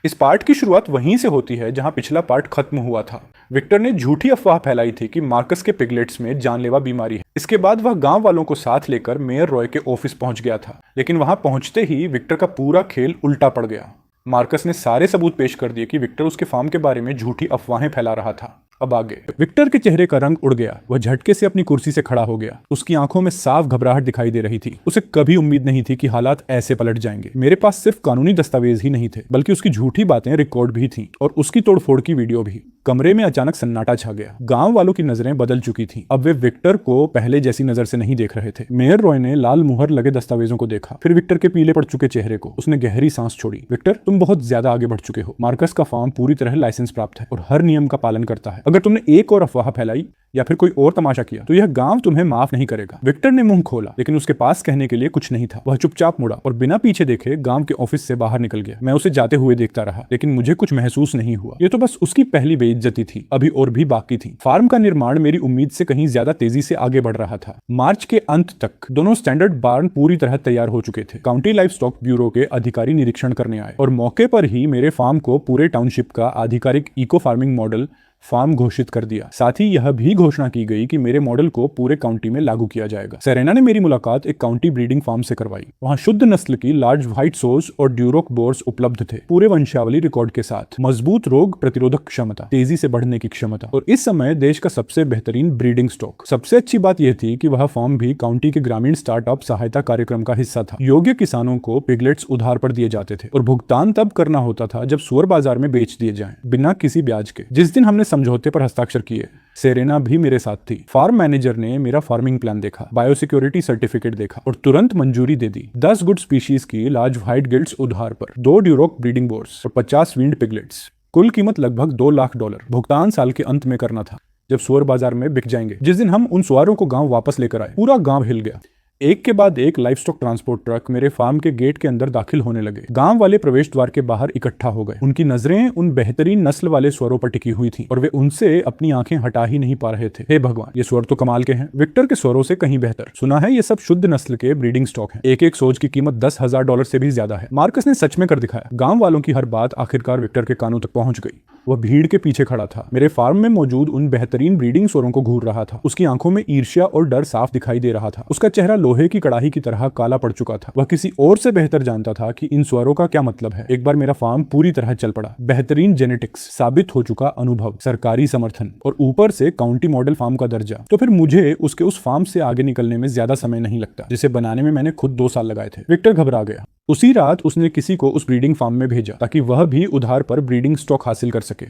इस पार्ट की शुरुआत वहीं से होती है जहां पिछला पार्ट खत्म हुआ था। विक्टर ने झूठी अफवाह फैलाई थी कि मार्कस के पिगलेट्स में जानलेवा बीमारी है। इसके बाद वह गांव वालों को साथ लेकर मेयर रॉय के ऑफिस पहुंच गया था, लेकिन वहां पहुंचते ही विक्टर का पूरा खेल उल्टा पड़ गया। मार्कस ने सारे सबूत पेश कर दिए कि विक्टर उसके फार्म के बारे में झूठी अफवाहें फैला रहा था। अब आगे विक्टर के चेहरे का रंग उड़ गया। वह झटके से अपनी कुर्सी से खड़ा हो गया। उसकी आंखों में साफ घबराहट दिखाई दे रही थी। उसे कभी उम्मीद नहीं थी कि हालात ऐसे पलट जाएंगे। मेरे पास सिर्फ कानूनी दस्तावेज ही नहीं थे, बल्कि उसकी झूठी बातें रिकॉर्ड भी थीं और उसकी तोड़फोड़ की वीडियो भी। कमरे में अचानक सन्नाटा छा गया। गांव वालों की नजरें बदल चुकी थीं। अब वे विक्टर को पहले जैसी नजर से नहीं देख रहे थे। मेयर रॉय ने लाल मुहर लगे दस्तावेजों को देखा, फिर विक्टर के पीले पड़ चुके चेहरे को। उसने गहरी सांस छोड़ी। विक्टर, तुम बहुत ज्यादा आगे बढ़ चुके हो। मार्कस का फार्म पूरी तरह लाइसेंस प्राप्त है और हर नियम का पालन करता है। अगर तुमने एक और अफवाह फैलाई या फिर कोई और तमाशा किया तो यह गांव तुम्हें माफ नहीं करेगा। विक्टर ने मुंह खोला, लेकिन उसके पास कहने के लिए कुछ नहीं था। वह चुपचाप मुड़ा और बिना पीछे देखे गांव के ऑफिस से बाहर निकल गया। मैं उसे जाते हुए देखता रहा, लेकिन मुझे कुछ महसूस नहीं हुआ। ये तो बस उसकी पहली बेइज्जती थी, अभी और भी बाकी थी। फार्म का निर्माण मेरी उम्मीद से कहीं ज्यादा तेजी से आगे बढ़ रहा था। मार्च के अंत तक दोनों स्टैंडर्ड बार्न पूरी तरह तैयार हो चुके थे। काउंटी लाइफ स्टॉक ब्यूरो के अधिकारी निरीक्षण करने आए और मौके पर ही मेरे फार्म को पूरे टाउनशिप का आधिकारिक इको फार्मिंग मॉडल फार्म घोषित कर दिया। साथ ही यह भी घोषणा की गई कि मेरे मॉडल को पूरे काउंटी में लागू किया जाएगा। सेरेना ने मेरी मुलाकात एक काउंटी ब्रीडिंग फार्म से करवाई। वहां शुद्ध नस्ल की लार्ज व्हाइट सोर्स और ड्यूरोक बोर्स उपलब्ध थे, पूरे वंशावली रिकॉर्ड के साथ। मजबूत रोग प्रतिरोधक क्षमता, तेजी से बढ़ने की क्षमता और इस समय देश का सबसे बेहतरीन ब्रीडिंग स्टॉक। सबसे अच्छी बात यह थी कि वह फार्म भी काउंटी के ग्रामीण स्टार्टअप सहायता कार्यक्रम का हिस्सा था। योग्य किसानों को पिगलेट्स उधार पर दिए जाते थे और भुगतान तब करना होता था जब सुअर बाजार में बेच दिए जाएं, बिना किसी ब्याज के। जिस दिन हमने समझौते पर हस्ताक्षर किए, सेरेना भी मेरे साथ थी। फार्म मैनेजर ने मेरा फार्मिंग प्लान देखा, बायोसिक्योरिटी सर्टिफिकेट देखा और तुरंत मंजूरी दे दी। 10 गुड स्पीशीज की लार्ज व्हाइट गिल्ट्स उधार पर, 2 ड्यूरोक ब्रीडिंग बोर्स और 50 वींड पिगलेट्स। कुल कीमत लगभग $2 लाख। भुगतान साल के अंत में करना था, जब सुअर बाजार में बिक जाएंगे। जिस दिन हम उन सुअरों को गांव वापस लेकर आए, पूरा गांव हिल गया। एक के बाद एक लाइफ स्टॉक ट्रांसपोर्ट ट्रक मेरे फार्म के गेट के अंदर दाखिल होने लगे। गांव वाले प्रवेश द्वार के बाहर इकट्ठा हो गए। उनकी नजरें उन बेहतरीन नस्ल वाले स्वरों पर टिकी हुई थीं और वे उनसे अपनी आंखें हटा ही नहीं पा रहे थे। हे भगवान, ये स्वर तो कमाल के हैं। विक्टर के स्वरों से कहीं बेहतर। सुना है ये सब शुद्ध नस्ल के ब्रीडिंग स्टॉक हैं। एक एक सोच की कीमत $10,000 से भी ज्यादा है। मार्कस ने सच में कर दिखाया। गांव वालों की हर बात आखिरकार विक्टर के कानों तक पहुंच गई। वह भीड़ के पीछे खड़ा था, मेरे फार्म में मौजूद उन बेहतरीन ब्रीडिंग स्वरों को घूर रहा था। उसकी आंखों में ईर्ष्या और डर साफ दिखाई दे रहा था। उसका चेहरा लोहे की कड़ाही की तरह काला पड़ चुका था। वह किसी और से बेहतर जानता था कि इन स्वरों का क्या मतलब है। एक बार मेरा फार्म पूरी तरह चल पड़ा। बेहतरीन जेनेटिक्स, साबित हो चुका अनुभव, सरकारी समर्थन और ऊपर से काउंटी मॉडल फार्म का दर्जा, तो फिर मुझे उसके उस फार्म से आगे निकलने में ज्यादा समय नहीं लगता, जिसे बनाने में मैंने खुद 2 साल लगाए थे। विक्टर घबरा गया। उसी रात उसने किसी को उस ब्रीडिंग फार्म में भेजा ताकि वह भी उधार पर ब्रीडिंग स्टॉक हासिल कर सके,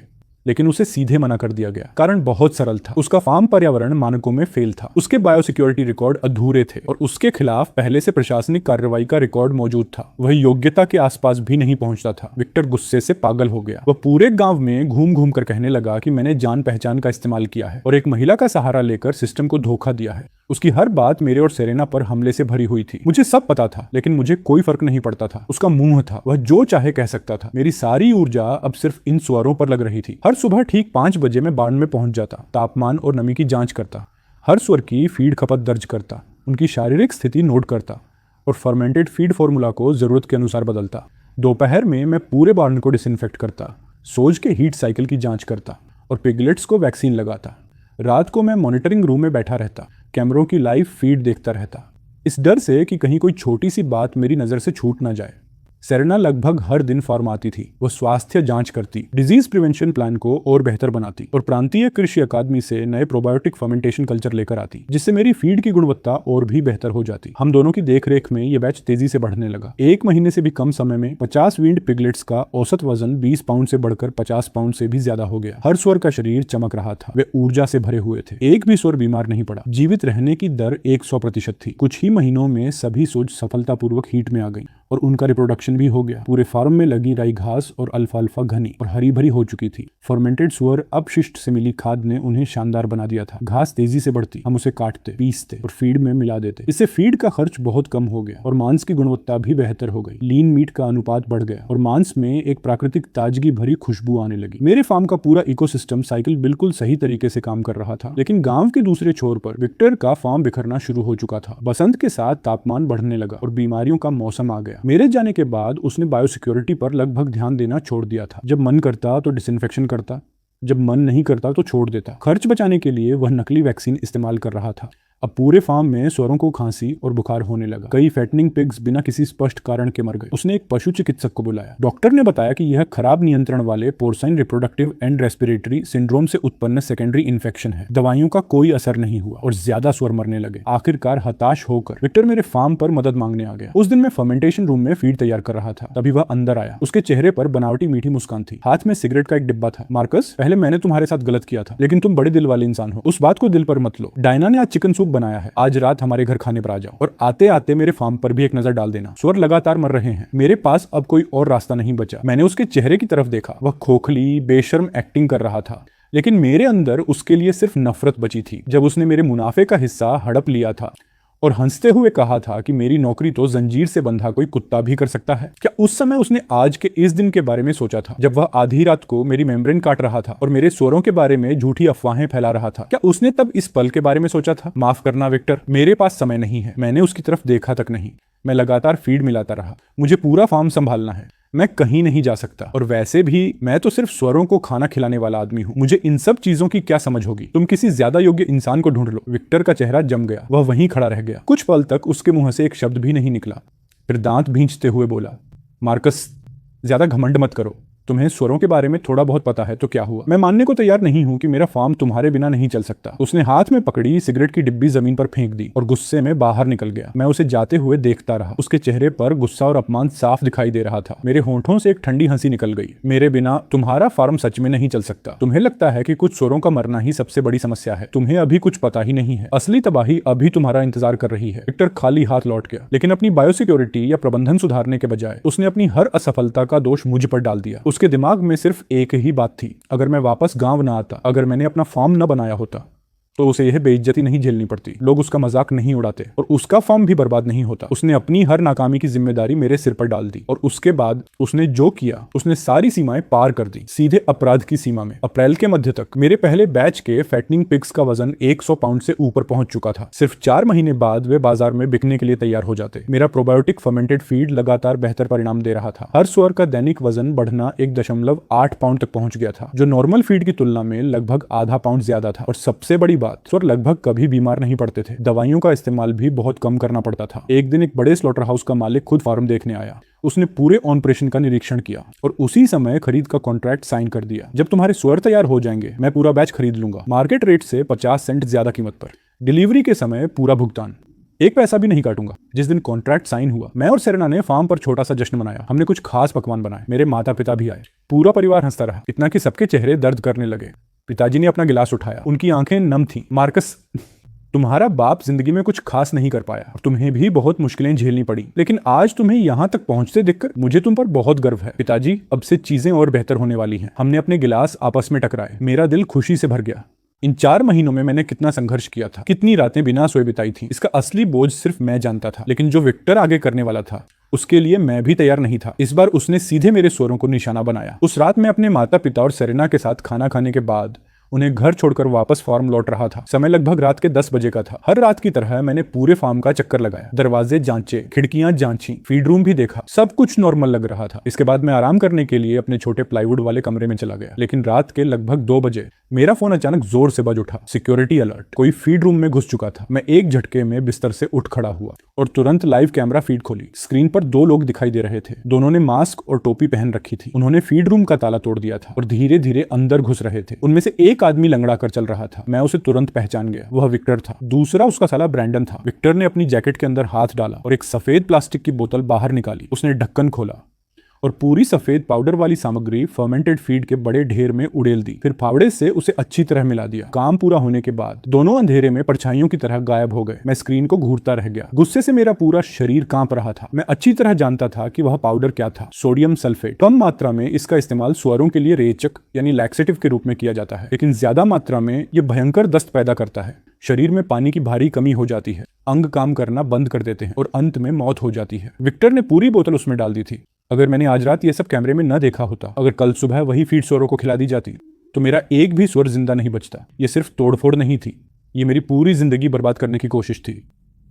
लेकिन उसे सीधे मना कर दिया गया। कारण बहुत सरल था, उसका फार्म पर्यावरण मानकों में फेल था। उसके बायोसिक्योरिटी रिकॉर्ड अधूरे थे और उसके खिलाफ पहले से प्रशासनिक कार्रवाई का रिकॉर्ड मौजूद था। वह योग्यता के आसपास भी नहीं पहुंचता था। विक्टर गुस्से से पागल हो गया। वह पूरे गांव में घूम घूम कर कहने लगा कि मैंने जान पहचान का इस्तेमाल किया है और एक महिला का सहारा लेकर सिस्टम को धोखा दिया है। उसकी हर बात मेरे और सेरेना पर हमले से भरी हुई थी। मुझे सब पता था, लेकिन मुझे कोई फर्क नहीं पड़ता था। उसका मुंह था, वह जो चाहे कह सकता था। मेरी सारी ऊर्जा अब सिर्फ इन स्वरों पर लग रही थी। हर सुबह ठीक 5 बजे मैं बार्न में पहुंच जाता, तापमान और नमी की जांच करता, हर स्वर की फीड खपत दर्ज करता, उनकी शारीरिक स्थिति नोट करता और फर्मेंटेड फीड फॉर्मूला को जरूरत के अनुसार बदलता। दोपहर में मैं पूरे बार्न को डिसइंफेक्ट करता, सोज के हीट साइकिल की जांच करता और पिगलेट्स को वैक्सीन लगाता। रात को मैं मॉनिटरिंग रूम में बैठा रहता, कैमरों की लाइव फीड देखता रहता, इस डर से कि कहीं कोई छोटी सी बात मेरी नजर से छूट ना जाए। सेरेना लगभग हर दिन फार्म आती थी। वो स्वास्थ्य जांच करती, डिजीज प्रिवेंशन प्लान को और बेहतर बनाती और प्रांतीय कृषि अकादमी से नए प्रोबायोटिक फर्मेंटेशन कल्चर लेकर आती, जिससे मेरी फीड की गुणवत्ता और भी बेहतर हो जाती। हम दोनों की देखरेख में ये बैच तेजी से बढ़ने लगा। 1 महीने से भी कम समय में 50 वींड पिगलेट्स का औसत वजन 20 पाउंड से बढ़कर 50 पाउंड से भी ज्यादा हो गया। हर स्वर का शरीर चमक रहा था, वे ऊर्जा से भरे हुए थे। एक भी स्वर बीमार नहीं पड़ा। जीवित रहने की दर 100% थी। कुछ ही महीनों में सभी सोच सफलतापूर्वक हीट में आ गई और उनका रिप्रोडक्शन भी हो गया। पूरे फार्म में लगी राई घास और अल्फाल्फा घनी और हरी भरी हो चुकी थी। फर्मेंटेड सुअर अपशिष्ट से मिली खाद ने उन्हें शानदार बना दिया था। घास तेजी से बढ़ती, हम उसे काटते, पीसते और फीड में मिला देते। इससे फीड का खर्च बहुत कम हो गया और मांस की गुणवत्ता भी बेहतर हो गई। लीन मीट का अनुपात बढ़ गया और मांस में एक प्राकृतिक ताजगी भरी खुशबू आने लगी। मेरे फार्म का पूरा इकोसिस्टम साइकिल बिल्कुल सही तरीके से काम कर रहा था। लेकिन गांव के दूसरे छोर पर विक्टर का फार्म बिखरना शुरू हो चुका था। बसंत के साथ तापमान बढ़ने लगा और बीमारियों का मौसम आ गया। गया। मेरे जाने के बाद उसने बायोसिक्योरिटी पर लगभग ध्यान देना छोड़ दिया था। जब मन करता तो डिसइंफेक्शन करता, जब मन नहीं करता तो छोड़ देता। खर्च बचाने के लिए वह नकली वैक्सीन इस्तेमाल कर रहा था। अब पूरे फार्म में सूअरों को खांसी और बुखार होने लगा। कई फैटनिंग पिग्स बिना किसी स्पष्ट कारण के मर गए। उसने एक पशु चिकित्सक को बुलाया। डॉक्टर ने बताया कि यह खराब नियंत्रण वाले पोर्साइन रिप्रोडक्टिव एंड रेस्पिरेटरी सिंड्रोम से उत्पन्न सेकेंडरी इन्फेक्शन है। दवाइयों का कोई असर नहीं हुआ और ज्यादा सूअर मरने लगे। आखिरकार हताश होकर विक्टर मेरे फार्म पर मदद मांगने आ गया। उस दिन मैं फर्मेंटेशन रूम में फीड तैयार कर रहा था, तभी वह अंदर आया। उसके चेहरे पर बनावटी मीठी मुस्कान थी, हाथ में सिगरेट का एक डिब्बा था। मार्कस, पहले मैंने तुम्हारे साथ गलत किया था, लेकिन तुम बड़े दिल वाले इंसान हो, उस बात को दिल पर मत लो। डायना ने आज चिकन सूप बनाया है, आज रात हमारे घर खाने पर आ जाओ और आते आते मेरे फार्म पर भी एक नजर डाल देना। सूअर लगातार मर रहे हैं, मेरे पास अब कोई और रास्ता नहीं बचा। मैंने उसके चेहरे की तरफ देखा। वह खोखली बेशर्म एक्टिंग कर रहा था, लेकिन मेरे अंदर उसके लिए सिर्फ नफरत बची थी। जब उसने मेरे मुनाफे का हिस्सा हड़प लिया था और हंसते हुए कहा था कि मेरी नौकरी तो जंजीर से बंधा कोई कुत्ता भी कर सकता है, क्या उस समय उसने आज के इस दिन के बारे में सोचा था, जब वह आधी रात को मेरी मेम्ब्रेन काट रहा था और मेरे सूअरों के बारे में झूठी अफवाहें फैला रहा था? क्या उसने तब इस पल के बारे में सोचा था? माफ करना विक्टर, मेरे पास समय नहीं है। मैंने उसकी तरफ देखा तक नहीं। मैं लगातार फीड मिलाता रहा। मुझे पूरा फार्म संभालना है, मैं कहीं नहीं जा सकता। और वैसे भी मैं तो सिर्फ सूअरों को खाना खिलाने वाला आदमी हूँ। मुझे इन सब चीजों की क्या समझ होगी? तुम किसी ज्यादा योग्य इंसान को ढूंढ लो। विक्टर का चेहरा जम गया। वह वहीं खड़ा रह गया। कुछ पल तक उसके मुंह से एक शब्द भी नहीं निकला। फिर दांत भींचते हुए बोला, मार्कस, ज्यादा घमंड मत करो। तुम्हें सूअरों के बारे में थोड़ा बहुत पता है तो क्या हुआ? मैं मानने को तैयार नहीं हूं कि मेरा फार्म तुम्हारे बिना नहीं चल सकता। उसने हाथ में पकड़ी सिगरेट की डिब्बी जमीन पर फेंक दी और गुस्से में बाहर निकल गया। मैं उसे जाते हुए देखता रहा। उसके चेहरे पर गुस्सा और अपमान साफ दिखाई दे रहा था। मेरे होंठों से एक ठंडी हंसी निकल गई। मेरे बिना तुम्हारा फार्म सच में नहीं चल सकता। तुम्हें लगता है कि कुछ सूअरों का मरना ही सबसे बड़ी समस्या है। तुम्हें अभी कुछ पता ही नहीं है। असली तबाही अभी तुम्हारा इंतजार कर रही है। विक्टर खाली हाथ लौट गया, लेकिन अपनी बायोसिक्योरिटी या प्रबंधन सुधारने के बजाय उसने अपनी हर असफलता का दोष मुझ पर डाल दिया। उसके दिमाग में सिर्फ एक ही बात थी, अगर मैं वापस गांव ना आता, अगर मैंने अपना फॉर्म न बनाया होता, तो उसे यह बेइज्जती नहीं झेलनी पड़ती, लोग उसका मजाक नहीं उड़ाते और उसका फॉर्म भी बर्बाद नहीं होता। उसने अपनी हर नाकामी की जिम्मेदारी मेरे सिर पर डाल दी और उसके बाद उसने जो किया, उसने सारी सीमाएं पार कर दी, सीधे अपराध की सीमा में। अप्रैल के मध्य तक मेरे पहले बैच के फैटनिंग पिग्स का वजन 100 पाउंड से ऊपर पहुंच चुका था। सिर्फ 4 महीने बाद वे बाजार में बिकने के लिए तैयार हो जाते। मेरा प्रोबायोटिक फर्मेंटेड फीड लगातार बेहतर परिणाम दे रहा था। हर सूअर का दैनिक वजन बढ़ना 1.8 पाउंड तक पहुंच गया था, जो नॉर्मल फीड की तुलना में लगभग आधा पाउंड ज्यादा था। और सबसे बड़ी बात, सूअर लगभग कभी बीमार नहीं पड़ते थे। दवाइयों का इस्तेमाल भी बहुत कम करना पड़ता था। एक दिन एक बड़े स्लॉटर हाउस का मालिक खुद फार्म देखने आया। उसने पूरे ऑपरेशन का निरीक्षण किया और उसी समय खरीद का कॉन्ट्रैक्ट साइन कर दिया। जब तुम्हारे सूअर तैयार हो जाएंगे, मैं पूरा बैच खरीद लूंगा, मार्केट रेट से 50 सेंट ज्यादा कीमत पर। डिलीवरी के समय पूरा भुगतान, एक पैसा भी नहीं काटूंगा। जिस दिन कॉन्ट्रैक्ट साइन हुआ, मैं और सेरेना ने फार्म पर छोटा सा जश्न मनाया। हमने कुछ खास पकवान बनाए। मेरे माता पिता भी आए। पूरा परिवार हंसता रहा, इतना कि सबके चेहरे दर्द करने लगे। पिताजी ने अपना गिलास उठाया, उनकी आंखें नम थीं। मार्कस, तुम्हारा बाप जिंदगी में कुछ खास नहीं कर पाया, तुम्हें भी बहुत मुश्किलें झेलनी पड़ी, लेकिन आज तुम्हें यहाँ तक पहुंचते देखकर मुझे तुम पर बहुत गर्व है। पिताजी, अब से चीजें और बेहतर होने वाली हैं। हमने अपने गिलास आपस में टकराए। मेरा दिल खुशी से भर गया। इन 4 महीनों में मैंने कितना संघर्ष किया था, कितनी रातें बिना सोए बिताई थी, इसका असली बोझ सिर्फ मैं जानता था। लेकिन जो विक्टर आगे करने वाला था, उसके लिए मैं भी तैयार नहीं था। इस बार उसने सीधे मेरे सूअरों को निशाना बनाया। उस रात मैं अपने माता पिता और सेरेना के साथ खाना खाने के बाद उन्हें घर छोड़कर वापस फार्म लौट रहा था। समय लगभग रात के 10 बजे का था। हर रात की तरह मैंने पूरे फार्म का चक्कर लगाया, दरवाजे जांचे, खिड़कियां जांची, फीड रूम भी देखा। सब कुछ नॉर्मल लग रहा था। इसके बाद मैं आराम करने के लिए अपने छोटे प्लाईवुड वाले कमरे में चला गया। लेकिन रात के लगभग 2 बजे मेरा फोन अचानक जोर से बज उठा। सिक्योरिटी अलर्ट, कोई फीड रूम में घुस चुका था। मैं एक झटके में बिस्तर से उठ खड़ा हुआ और तुरंत लाइव कैमरा फीड खोली। स्क्रीन पर 2 लोग दिखाई दे रहे थे। दोनों ने मास्क और टोपी पहन रखी थी। उन्होंने फीड रूम का ताला तोड़ दिया था और धीरे धीरे अंदर घुस रहे थे। उनमें से एक आदमी लंगड़ा कर चल रहा था। मैं उसे तुरंत पहचान गया, वह विक्टर था। दूसरा उसका साला ब्रैंडन था। विक्टर ने अपनी जैकेट के अंदर हाथ डाला और एक सफेद प्लास्टिक की बोतल बाहर निकाली। उसने ढक्कन खोला और पूरी सफेद पाउडर वाली सामग्री फर्मेंटेड फीड के बड़े ढेर में उड़ेल दी। फिर फावड़े से उसे अच्छी तरह मिला दिया। काम पूरा होने के बाद दोनों अंधेरे में परछाइयों की तरह गायब हो गए। मैं स्क्रीन को घूरता रह गया। गुस्से से मेरा पूरा शरीर कांप रहा था। मैं अच्छी तरह जानता था कि वह पाउडर क्या था, सोडियम सल्फेट। कम मात्रा में इसका इस्तेमाल सूअरों के लिए रेचक यानी लैक्सेटिव के रूप में किया जाता है, लेकिन ज्यादा मात्रा में यह भयंकर दस्त पैदा करता है। शरीर में पानी की भारी कमी हो जाती है, अंग काम करना बंद कर देते हैं और अंत में मौत हो जाती है। विक्टर ने पूरी बोतल उसमें डाल दी थी। अगर मैंने आज रात ये सब कैमरे में न देखा होता, अगर कल सुबह वही फीड सूअरों को खिला दी जाती, तो मेरा एक भी सूअर जिंदा नहीं बचता। ये सिर्फ तोड़फोड़ नहीं थी, ये मेरी पूरी जिंदगी बर्बाद करने की कोशिश थी।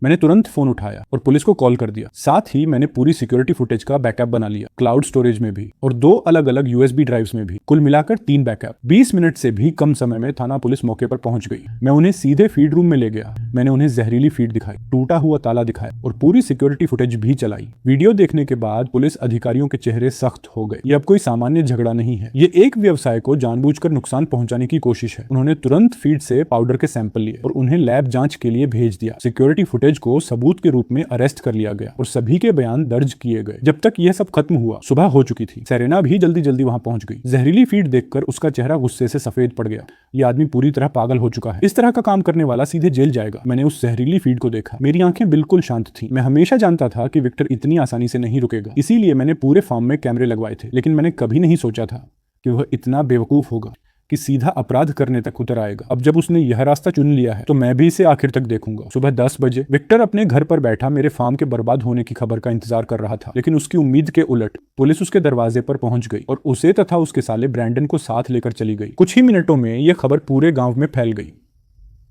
मैंने तुरंत फोन उठाया और पुलिस को कॉल कर दिया। साथ ही मैंने पूरी सिक्योरिटी फुटेज का बैकअप बना लिया, क्लाउड स्टोरेज में भी और 2 अलग अलग यूएसबी ड्राइव्स में भी। कुल मिलाकर 3 बैकअप। 20 मिनट से भी कम समय में थाना पुलिस मौके पर पहुंच गई। मैं उन्हें सीधे फीड रूम में ले गया। मैंने उन्हें जहरीली फीड दिखाई, टूटा हुआ ताला दिखाया और पूरी सिक्योरिटी फुटेज भी चलाई। वीडियो देखने के बाद पुलिस अधिकारियों के चेहरे सख्त हो गए। ये अब कोई सामान्य झगड़ा नहीं है, ये एक व्यवसाय को जानबूझकर नुकसान पहुंचाने की कोशिश है। उन्होंने तुरंत फीड से पाउडर के सैंपल लिए और उन्हें लैब जांच के लिए भेज दिया। सिक्योरिटी फुटेज को सबूत के रूप में अरेस्ट कर लिया गया और सभी के बयान दर्ज किए गए। जब तक यह सब खत्म हुआ, सुबह हो चुकी थी। सेरेना भी जल्दी जल्दी वहां पहुंच गई। जहरीली फीड देखकर उसका चेहरा गुस्से से सफेद पड़ गया। यह आदमी पूरी तरह पागल हो चुका है। इस तरह का काम करने वाला सीधे जेल जाएगा। मैंने उस जहरीली फीड को देखा। मेरी आंखें बिल्कुल शांत थी। मैं हमेशा जानता था कि विक्टर इतनी आसानी से नहीं रुकेगा, इसीलिए मैंने पूरे फार्म में कैमरे लगवाए थे। लेकिन मैंने कभी नहीं सोचा था कि वह इतना बेवकूफ होगा कि सीधा अपराध करने तक उतर आएगा। अब जब उसने यह रास्ता चुन लिया है तो मैं भी इसे आखिर तक देखूंगा। सुबह 10 बजे विक्टर अपने घर पर बैठा मेरे फार्म के बर्बाद होने की खबर का इंतजार कर रहा था। लेकिन उसकी उम्मीद के उलट पुलिस उसके दरवाजे पर पहुंच गई और उसे तथा उसके साले ब्रैंडन को साथ लेकर चली गई। कुछ ही मिनटों में यह खबर पूरे गांव में फैल गई।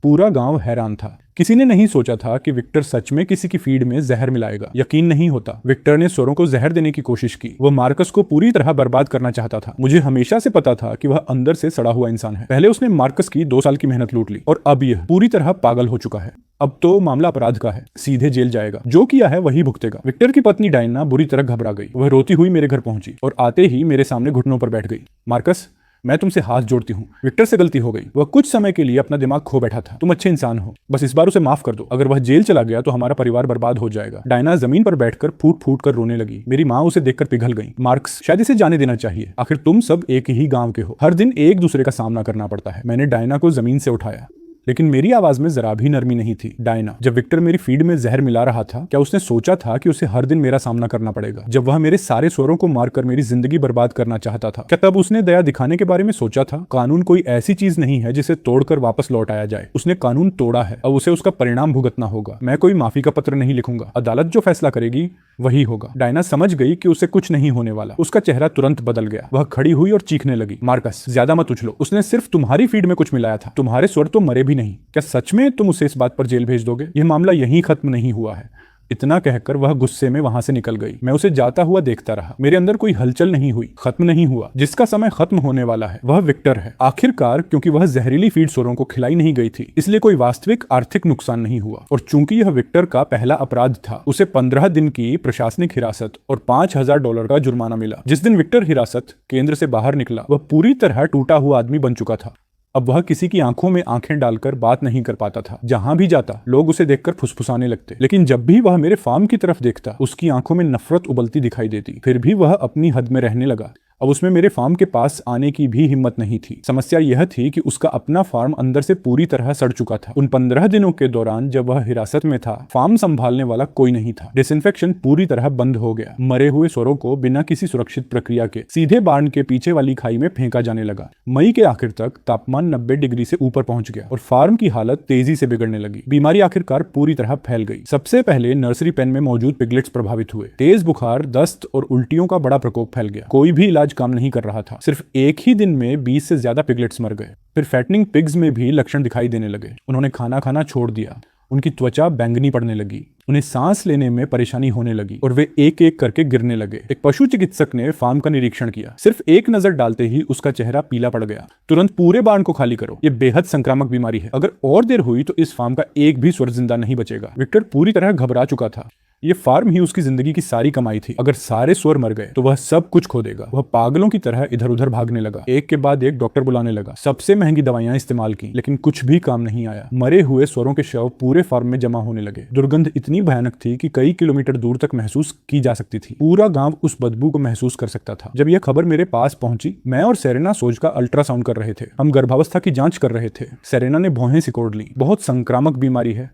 पूरा गांव हैरान था। किसी ने नहीं सोचा था कि विक्टर सच में किसी की फीड में जहर मिलाएगा। यकीन नहीं होता। विक्टर ने सोरों को जहर देने की कोशिश की। वह मार्कस को पूरी तरह बर्बाद करना चाहता था। मुझे हमेशा से पता था कि वह अंदर से सड़ा हुआ इंसान है। पहले उसने मार्कस की 2 साल की मेहनत लूट ली और अब यह पूरी तरह पागल हो चुका है। अब तो मामला अपराध का है, सीधे जेल जाएगा। जो किया है वही भुगतेगा। विक्टर की पत्नी डायना बुरी तरह घबरा गई। वह रोती हुई मेरे घर पहुंची और आते ही मेरे सामने घुटनों पर बैठ गई। मार्कस, मैं तुमसे हाथ जोड़ती हूँ। विक्टर से गलती हो गई। वह कुछ समय के लिए अपना दिमाग खो बैठा था। तुम अच्छे इंसान हो, बस इस बार उसे माफ कर दो। अगर वह जेल चला गया तो हमारा परिवार बर्बाद हो जाएगा। डायना जमीन पर बैठकर फूट फूट कर रोने लगी। मेरी माँ उसे देखकर पिघल गई। मार्क्स, शायद इसे जाने देना चाहिए। आखिर तुम सब एक ही गांव के हो। हर दिन एक दूसरे का सामना करना पड़ता है। मैंने डायना को जमीन से उठाया, लेकिन मेरी आवाज में जरा भी नरमी नहीं थी। डायना, जब विक्टर मेरी फीड में जहर मिला रहा था, क्या उसने सोचा था कि उसे हर दिन मेरा सामना करना पड़ेगा? जब वह मेरे सारे स्वरों को मारकर मेरी जिंदगी बर्बाद करना चाहता था, क्या तब उसने दया दिखाने के बारे में सोचा था? कानून कोई ऐसी चीज नहीं है जिसे तोड़कर वापस लौटाया जाए। उसने कानून तोड़ा है, अब उसे उसका परिणाम भुगतना होगा। मैं कोई माफी का पत्र नहीं लिखूंगा। अदालत जो फैसला करेगी वही होगा। डायना समझ गई कि उसे कुछ नहीं होने वाला। उसका चेहरा तुरंत बदल गया। वह खड़ी हुई और चीखने लगी। मार्कस, ज्यादा मत उछलो। उसने सिर्फ तुम्हारी फीड में कुछ मिलाया था। तुम्हारे स्वर तो मरे भी नहीं। क्या सच में तुम उसे इस बात पर जेल भेज दोगे? यह मामला यहीं खत्म नहीं हुआ है। इतना कहकर वह गुस्से में वहां से निकल गई। मैं उसे जाता हुआ देखता रहा। मेरे अंदर कोई हलचल नहीं हुई। खत्म नहीं हुआ। जिसका समय खत्म होने वाला है वह विक्टर है। आखिरकार, क्योंकि वह जहरीली फीड सोरों को खिलाई नहीं गई थी, इसलिए कोई वास्तविक आर्थिक नुकसान नहीं हुआ। और चूंकि यह विक्टर का पहला अपराध था, उसे 15 दिन की प्रशासनिक हिरासत और $5000 का जुर्माना मिला। जिस दिन विक्टर हिरासत केंद्र से बाहर निकला, वह पूरी तरह टूटा हुआ आदमी बन चुका था। अब वह किसी की आंखों में आंखें डालकर बात नहीं कर पाता था। जहां भी जाता लोग उसे देखकर फुसफुसाने लगते। लेकिन जब भी वह मेरे फार्म की तरफ देखता, उसकी आंखों में नफरत उबलती दिखाई देती। फिर भी वह अपनी हद में रहने लगा। अब उसमें मेरे फार्म के पास आने की भी हिम्मत नहीं थी। समस्या यह थी कि उसका अपना फार्म अंदर से पूरी तरह सड़ चुका था। उन 15 दिनों के दौरान जब वह हिरासत में था, फार्म संभालने वाला कोई नहीं था। डिसइंफेक्शन पूरी तरह बंद हो गया। मरे हुए स्वरों को बिना किसी सुरक्षित प्रक्रिया के सीधे बार्न के पीछे वाली खाई में फेंका जाने लगा। मई के आखिर तक तापमान 90 डिग्री से ऊपर पहुंच गया और फार्म की हालत तेजी से बिगड़ने लगी। बीमारी आखिरकार पूरी तरह फैल गई। सबसे पहले नर्सरी पेन में मौजूद पिगलेट्स प्रभावित हुए। तेज बुखार, दस्त और उल्टियों का बड़ा प्रकोप फैल गया। कोई भी इलाज काम नहीं कर रहा था। सिर्फ एक ही दिन में 20 से ज्यादा पिगलेट्स मर गए। फिर फैटनिंग पिग्स में भी लक्षण दिखाई देने लगे। उन्होंने खाना खाना छोड़ दिया। उनकी त्वचा बैंगनी पड़ने लगी। उन्हें सांस लेने में परेशानी होने लगी और वे एक एक करके गिरने लगे। एक पशु चिकित्सक ने फार्म का निरीक्षण किया। सिर्फ एक नजर डालते ही उसका चेहरा पीला पड़ गया। तुरंत पूरे बार्न को खाली करो। ये बेहद संक्रामक बीमारी है। अगर और देर हुई तो इस फार्म का एक भी स्वर जिंदा नहीं बचेगा। विक्टर पूरी तरह घबरा चुका था। ये फार्म ही उसकी जिंदगी की सारी कमाई थी। अगर सारे स्वर मर गए तो वह सब कुछ खो देगा। वह पागलों की तरह इधर उधर भागने लगा। एक के बाद एक डॉक्टर बुलाने लगा। सबसे महंगी दवाइयां इस्तेमाल की, लेकिन कुछ भी काम नहीं आया। मरे हुए स्वरों के शव पूरे फार्म में जमा होने लगे। दुर्गंध इतनी भयानक थी कि कई किलोमीटर दूर तक महसूस की जा सकती थी। पूरा गांव उस बदबू को महसूस कर सकता था। जब यह खबर मेरे पास पहुंची, मैं और सेरेना सोज का अल्ट्रासाउंड कर रहे थे। हम गर्भावस्था की जांच कर रहे थे। सेरेना ने भौहें सिकोड़ ली। बहुत संक्रामक बीमारी है।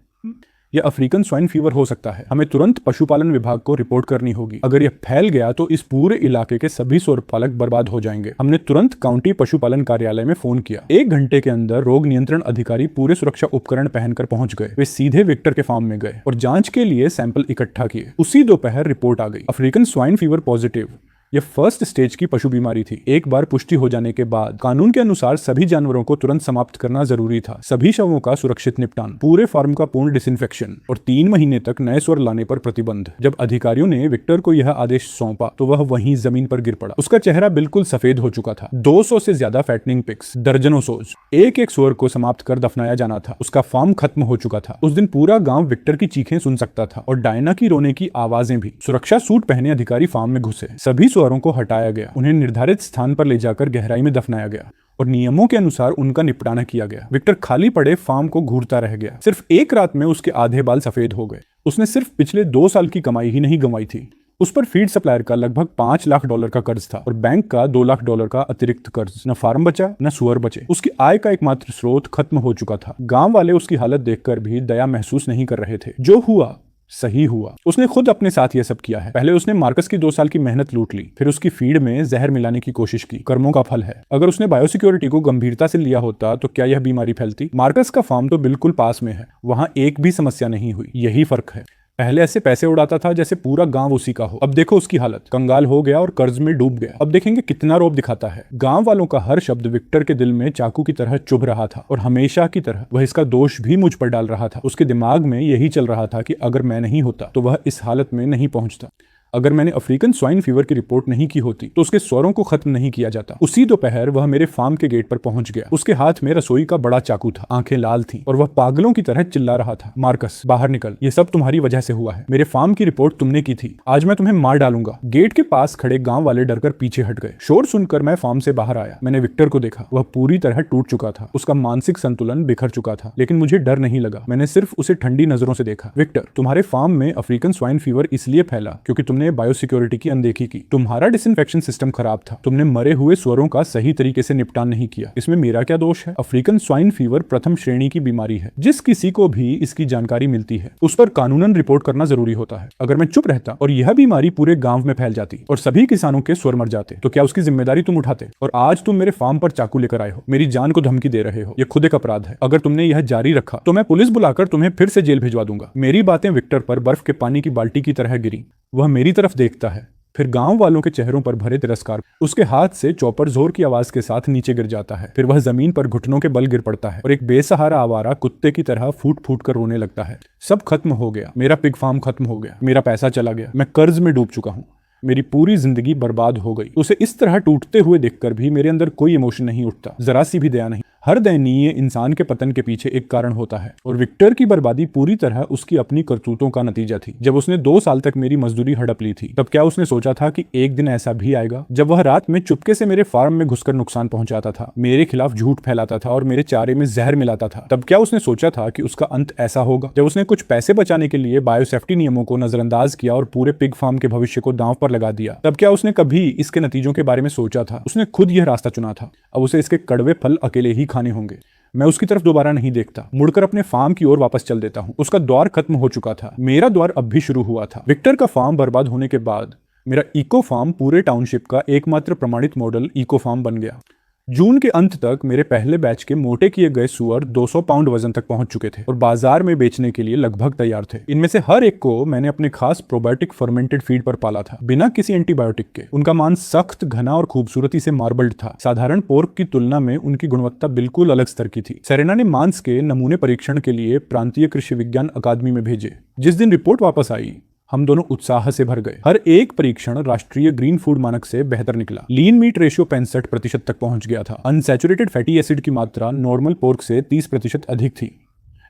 यह अफ्रीकन स्वाइन फीवर हो सकता है। हमें तुरंत पशुपालन विभाग को रिपोर्ट करनी होगी। अगर यह फैल गया तो इस पूरे इलाके के सभी स्वरपालक बर्बाद हो जाएंगे। हमने तुरंत काउंटी पशुपालन कार्यालय में फोन किया। 1 घंटे के अंदर रोग नियंत्रण अधिकारी पूरे सुरक्षा उपकरण पहनकर पहुंच गए। वे सीधे विक्टर के फार्म में गए और जांच के लिए सैंपल इकट्ठा किए। उसी दोपहर रिपोर्ट आ गई, अफ्रीकन स्वाइन फीवर पॉजिटिव। यह फर्स्ट स्टेज की पशु बीमारी थी। एक बार पुष्टि हो जाने के बाद कानून के अनुसार सभी जानवरों को तुरंत समाप्त करना जरूरी था। सभी शवों का सुरक्षित निपटान, पूरे फार्म का पूर्ण डिसइंफेक्शन और 3 महीने तक नए स्वर लाने पर प्रतिबंध। जब अधिकारियों ने विक्टर को यह आदेश सौंपा तो वह वहीं जमीन पर गिर पड़ा। उसका चेहरा बिल्कुल सफेद हो चुका था। 200 से ज्यादा फैटनिंग पिग्स, दर्जनों सोज, एक एक स्वर को समाप्त कर दफनाया जाना था। उसका फार्म खत्म हो चुका था। उस दिन पूरा गांव विक्टर की चीखें सुन सकता था और डायना की रोने की आवाजें भी। सुरक्षा सूट पहने अधिकारी फार्म में घुसे। सभी सुअरों को हटाया गया, उन्हें निर्धारित स्थान पर ले जाकर गहराई में दफनाया गया और नियमों के अनुसार उनका निपटारा किया गया। विक्टर खाली पड़े फार्म को घूरता रह गया। सिर्फ एक रात में उसके आधे बाल सफेद हो गए। उसने सिर्फ पिछले 2 साल की कमाई ही नहीं गंवाई थी। उस पर फीड सप्लायर का लगभग $5 लाख का कर्ज था और बैंक का $2 लाख का अतिरिक्त कर्ज। न फार्म बचा न सुअर बचे। उसकी आय का एकमात्र स्रोत खत्म हो चुका था। गांव वाले उसकी हालत देखकर भी दया महसूस नहीं कर रहे थे। जो हुआ सही हुआ। उसने खुद अपने साथ यह सब किया है। पहले उसने मार्कस की 2 साल की मेहनत लूट ली, फिर उसकी फीड में जहर मिलाने की कोशिश की। कर्मों का फल है। अगर उसने बायोसिक्योरिटी को गंभीरता से लिया होता तो क्या यह बीमारी फैलती? मार्कस का फार्म तो बिल्कुल पास में है, वहां एक भी समस्या नहीं हुई। यही फर्क है। पहले ऐसे पैसे उड़ाता था जैसे पूरा गांव उसी का हो। अब देखो उसकी हालत, कंगाल हो गया और कर्ज में डूब गया। अब देखेंगे कितना रौब दिखाता है। गांव वालों का हर शब्द विक्टर के दिल में चाकू की तरह चुभ रहा था और हमेशा की तरह वह इसका दोष भी मुझ पर डाल रहा था। उसके दिमाग में यही चल रहा था कि अगर मैं नहीं होता तो वह इस हालत में नहीं पहुंचता। अगर मैंने अफ्रीकन स्वाइन फीवर की रिपोर्ट नहीं की होती तो उसके स्वरों को खत्म नहीं किया जाता। उसी दोपहर वह मेरे फार्म के गेट पर पहुंच गया। उसके हाथ में रसोई का बड़ा चाकू था, आंखें लाल थीं और वह पागलों की तरह चिल्ला रहा था, मार्कस बाहर निकल, ये सब तुम्हारी वजह से हुआ है। मेरे फार्म की रिपोर्ट तुमने की थी, आज मैं तुम्हें मार डालूंगा। गेट के पास खड़े गांव वाले डरकर पीछे हट गए। शोर सुनकर मैं फार्म से बाहर आया। मैंने विक्टर को देखा। वह पूरी तरह टूट चुका था। उसका मानसिक संतुलन बिखर चुका था, लेकिन मुझे डर नहीं लगा। मैंने सिर्फ उसे ठंडी नजरों से देखा। विक्टर, तुम्हारे फार्म में अफ्रीकन स्वाइन फीवर इसलिए फैला क्योंकि तुमने बायोसिक्योरिटी की अनदेखी की। तुम्हारा डिसइंफेक्शन सिस्टम खराब था। तुमने मरे हुए स्वरों का सही तरीके से निपटान नहीं किया। इसमें मेरा क्या दोष है? अफ्रीकन स्वाइन फीवर प्रथम श्रेणी की बीमारी है। जिस किसी को भी इसकी जानकारी मिलती है उस पर कानूनन रिपोर्ट करना जरूरी होता है। अगर मैं चुप रहता और यह बीमारी पूरे गांव में फैल जाती और सभी किसानों के स्वर मर जाते तो क्या उसकी जिम्मेदारी तुम उठाते? और आज तुम मेरे फार्म पर चाकू लेकर आए हो, मेरी जान को धमकी दे रहे हो। यह खुद एक अपराध है। अगर तुमने यह जारी रखा तो मैं पुलिस बुलाकर तुम्हें फिर से जेल भिजवा दूंगा। मेरी बातें विक्टर पर बर्फ के पानी की बाल्टी की तरह गिरी। वह मेरी तरफ देखता है, फिर गांव वालों के चेहरों पर भरे तिरस्कार। उसके हाथ से चॉपर जोर की आवाज के साथ नीचे गिर जाता है। फिर वह जमीन पर घुटनों के बल गिर पड़ता है और एक बेसहारा आवारा कुत्ते की तरह फूट फूट कर रोने लगता है। सब खत्म हो गया। मेरा पिग फार्म खत्म हो गया। मेरा पैसा चला गया। मैं कर्ज में डूब चुका हूँ। मेरी पूरी जिंदगी बर्बाद हो गई। उसे इस तरह टूटते हुए देखकर भी मेरे अंदर कोई इमोशन नहीं उठता, जरा सी भी दया नहीं। हर दयनीय इंसान के पतन के पीछे एक कारण होता है और विक्टर की बर्बादी पूरी तरह उसकी अपनी करतूतों का नतीजा थी। जब उसने 2 साल तक मेरी मजदूरी हड़प ली थी तब क्या उसने सोचा था कि एक दिन ऐसा भी आएगा जब वह रात में चुपके से मेरे फार्म में घुसकर नुकसान पहुंचाता था, मेरे खिलाफ झूठ फैलाता था और मेरे चारे में जहर मिलाता था? तब क्या उसने सोचा था कि उसका अंत ऐसा होगा? जब उसने कुछ पैसे बचाने के लिए बायोसेफ्टी नियमों को नजरअंदाज किया और पूरे पिग फार्म के भविष्य को दांव पर लगा दिया, तब क्या उसने कभी इसके नतीजों के बारे में सोचा था? उसने खुद यह रास्ता चुना था। अब उसे इसके कड़वे फल अकेले ही खाने होंगे। मैं उसकी तरफ दोबारा नहीं देखता, मुड़कर अपने फार्म की ओर वापस चल देता हूं। उसका द्वार खत्म हो चुका था, मेरा द्वार अब भी शुरू हुआ था। विक्टर का फार्म बर्बाद होने के बाद मेरा इको फार्म पूरे टाउनशिप का एकमात्र प्रमाणित मॉडल इको फार्म बन गया। जून के अंत तक मेरे पहले बैच के मोटे किए गए सुअर 200 पाउंड वजन तक पहुंच चुके थे और बाजार में बेचने के लिए लगभग तैयार थे। इनमें से हर एक को मैंने अपने खास प्रोबायोटिक फर्मेंटेड फीड पर पाला था, बिना किसी एंटीबायोटिक के। उनका मांस सख्त, घना और खूबसूरती से मार्बल्ड था। साधारण पोर्क की तुलना में उनकी गुणवत्ता बिल्कुल अलग स्तर की थी। सेरेना ने मांस के नमूने परीक्षण के लिए प्रांतीय कृषि विज्ञान अकादमी में भेजे। जिस दिन रिपोर्ट वापस आई हम दोनों उत्साह से भर गए। हर एक परीक्षण राष्ट्रीय ग्रीन फूड मानक से बेहतर निकला। लीन मीट रेशियो 65% तक पहुंच गया था। अनसैचुरेटेड फैटी एसिड की मात्रा नॉर्मल पोर्क से 30% अधिक थी।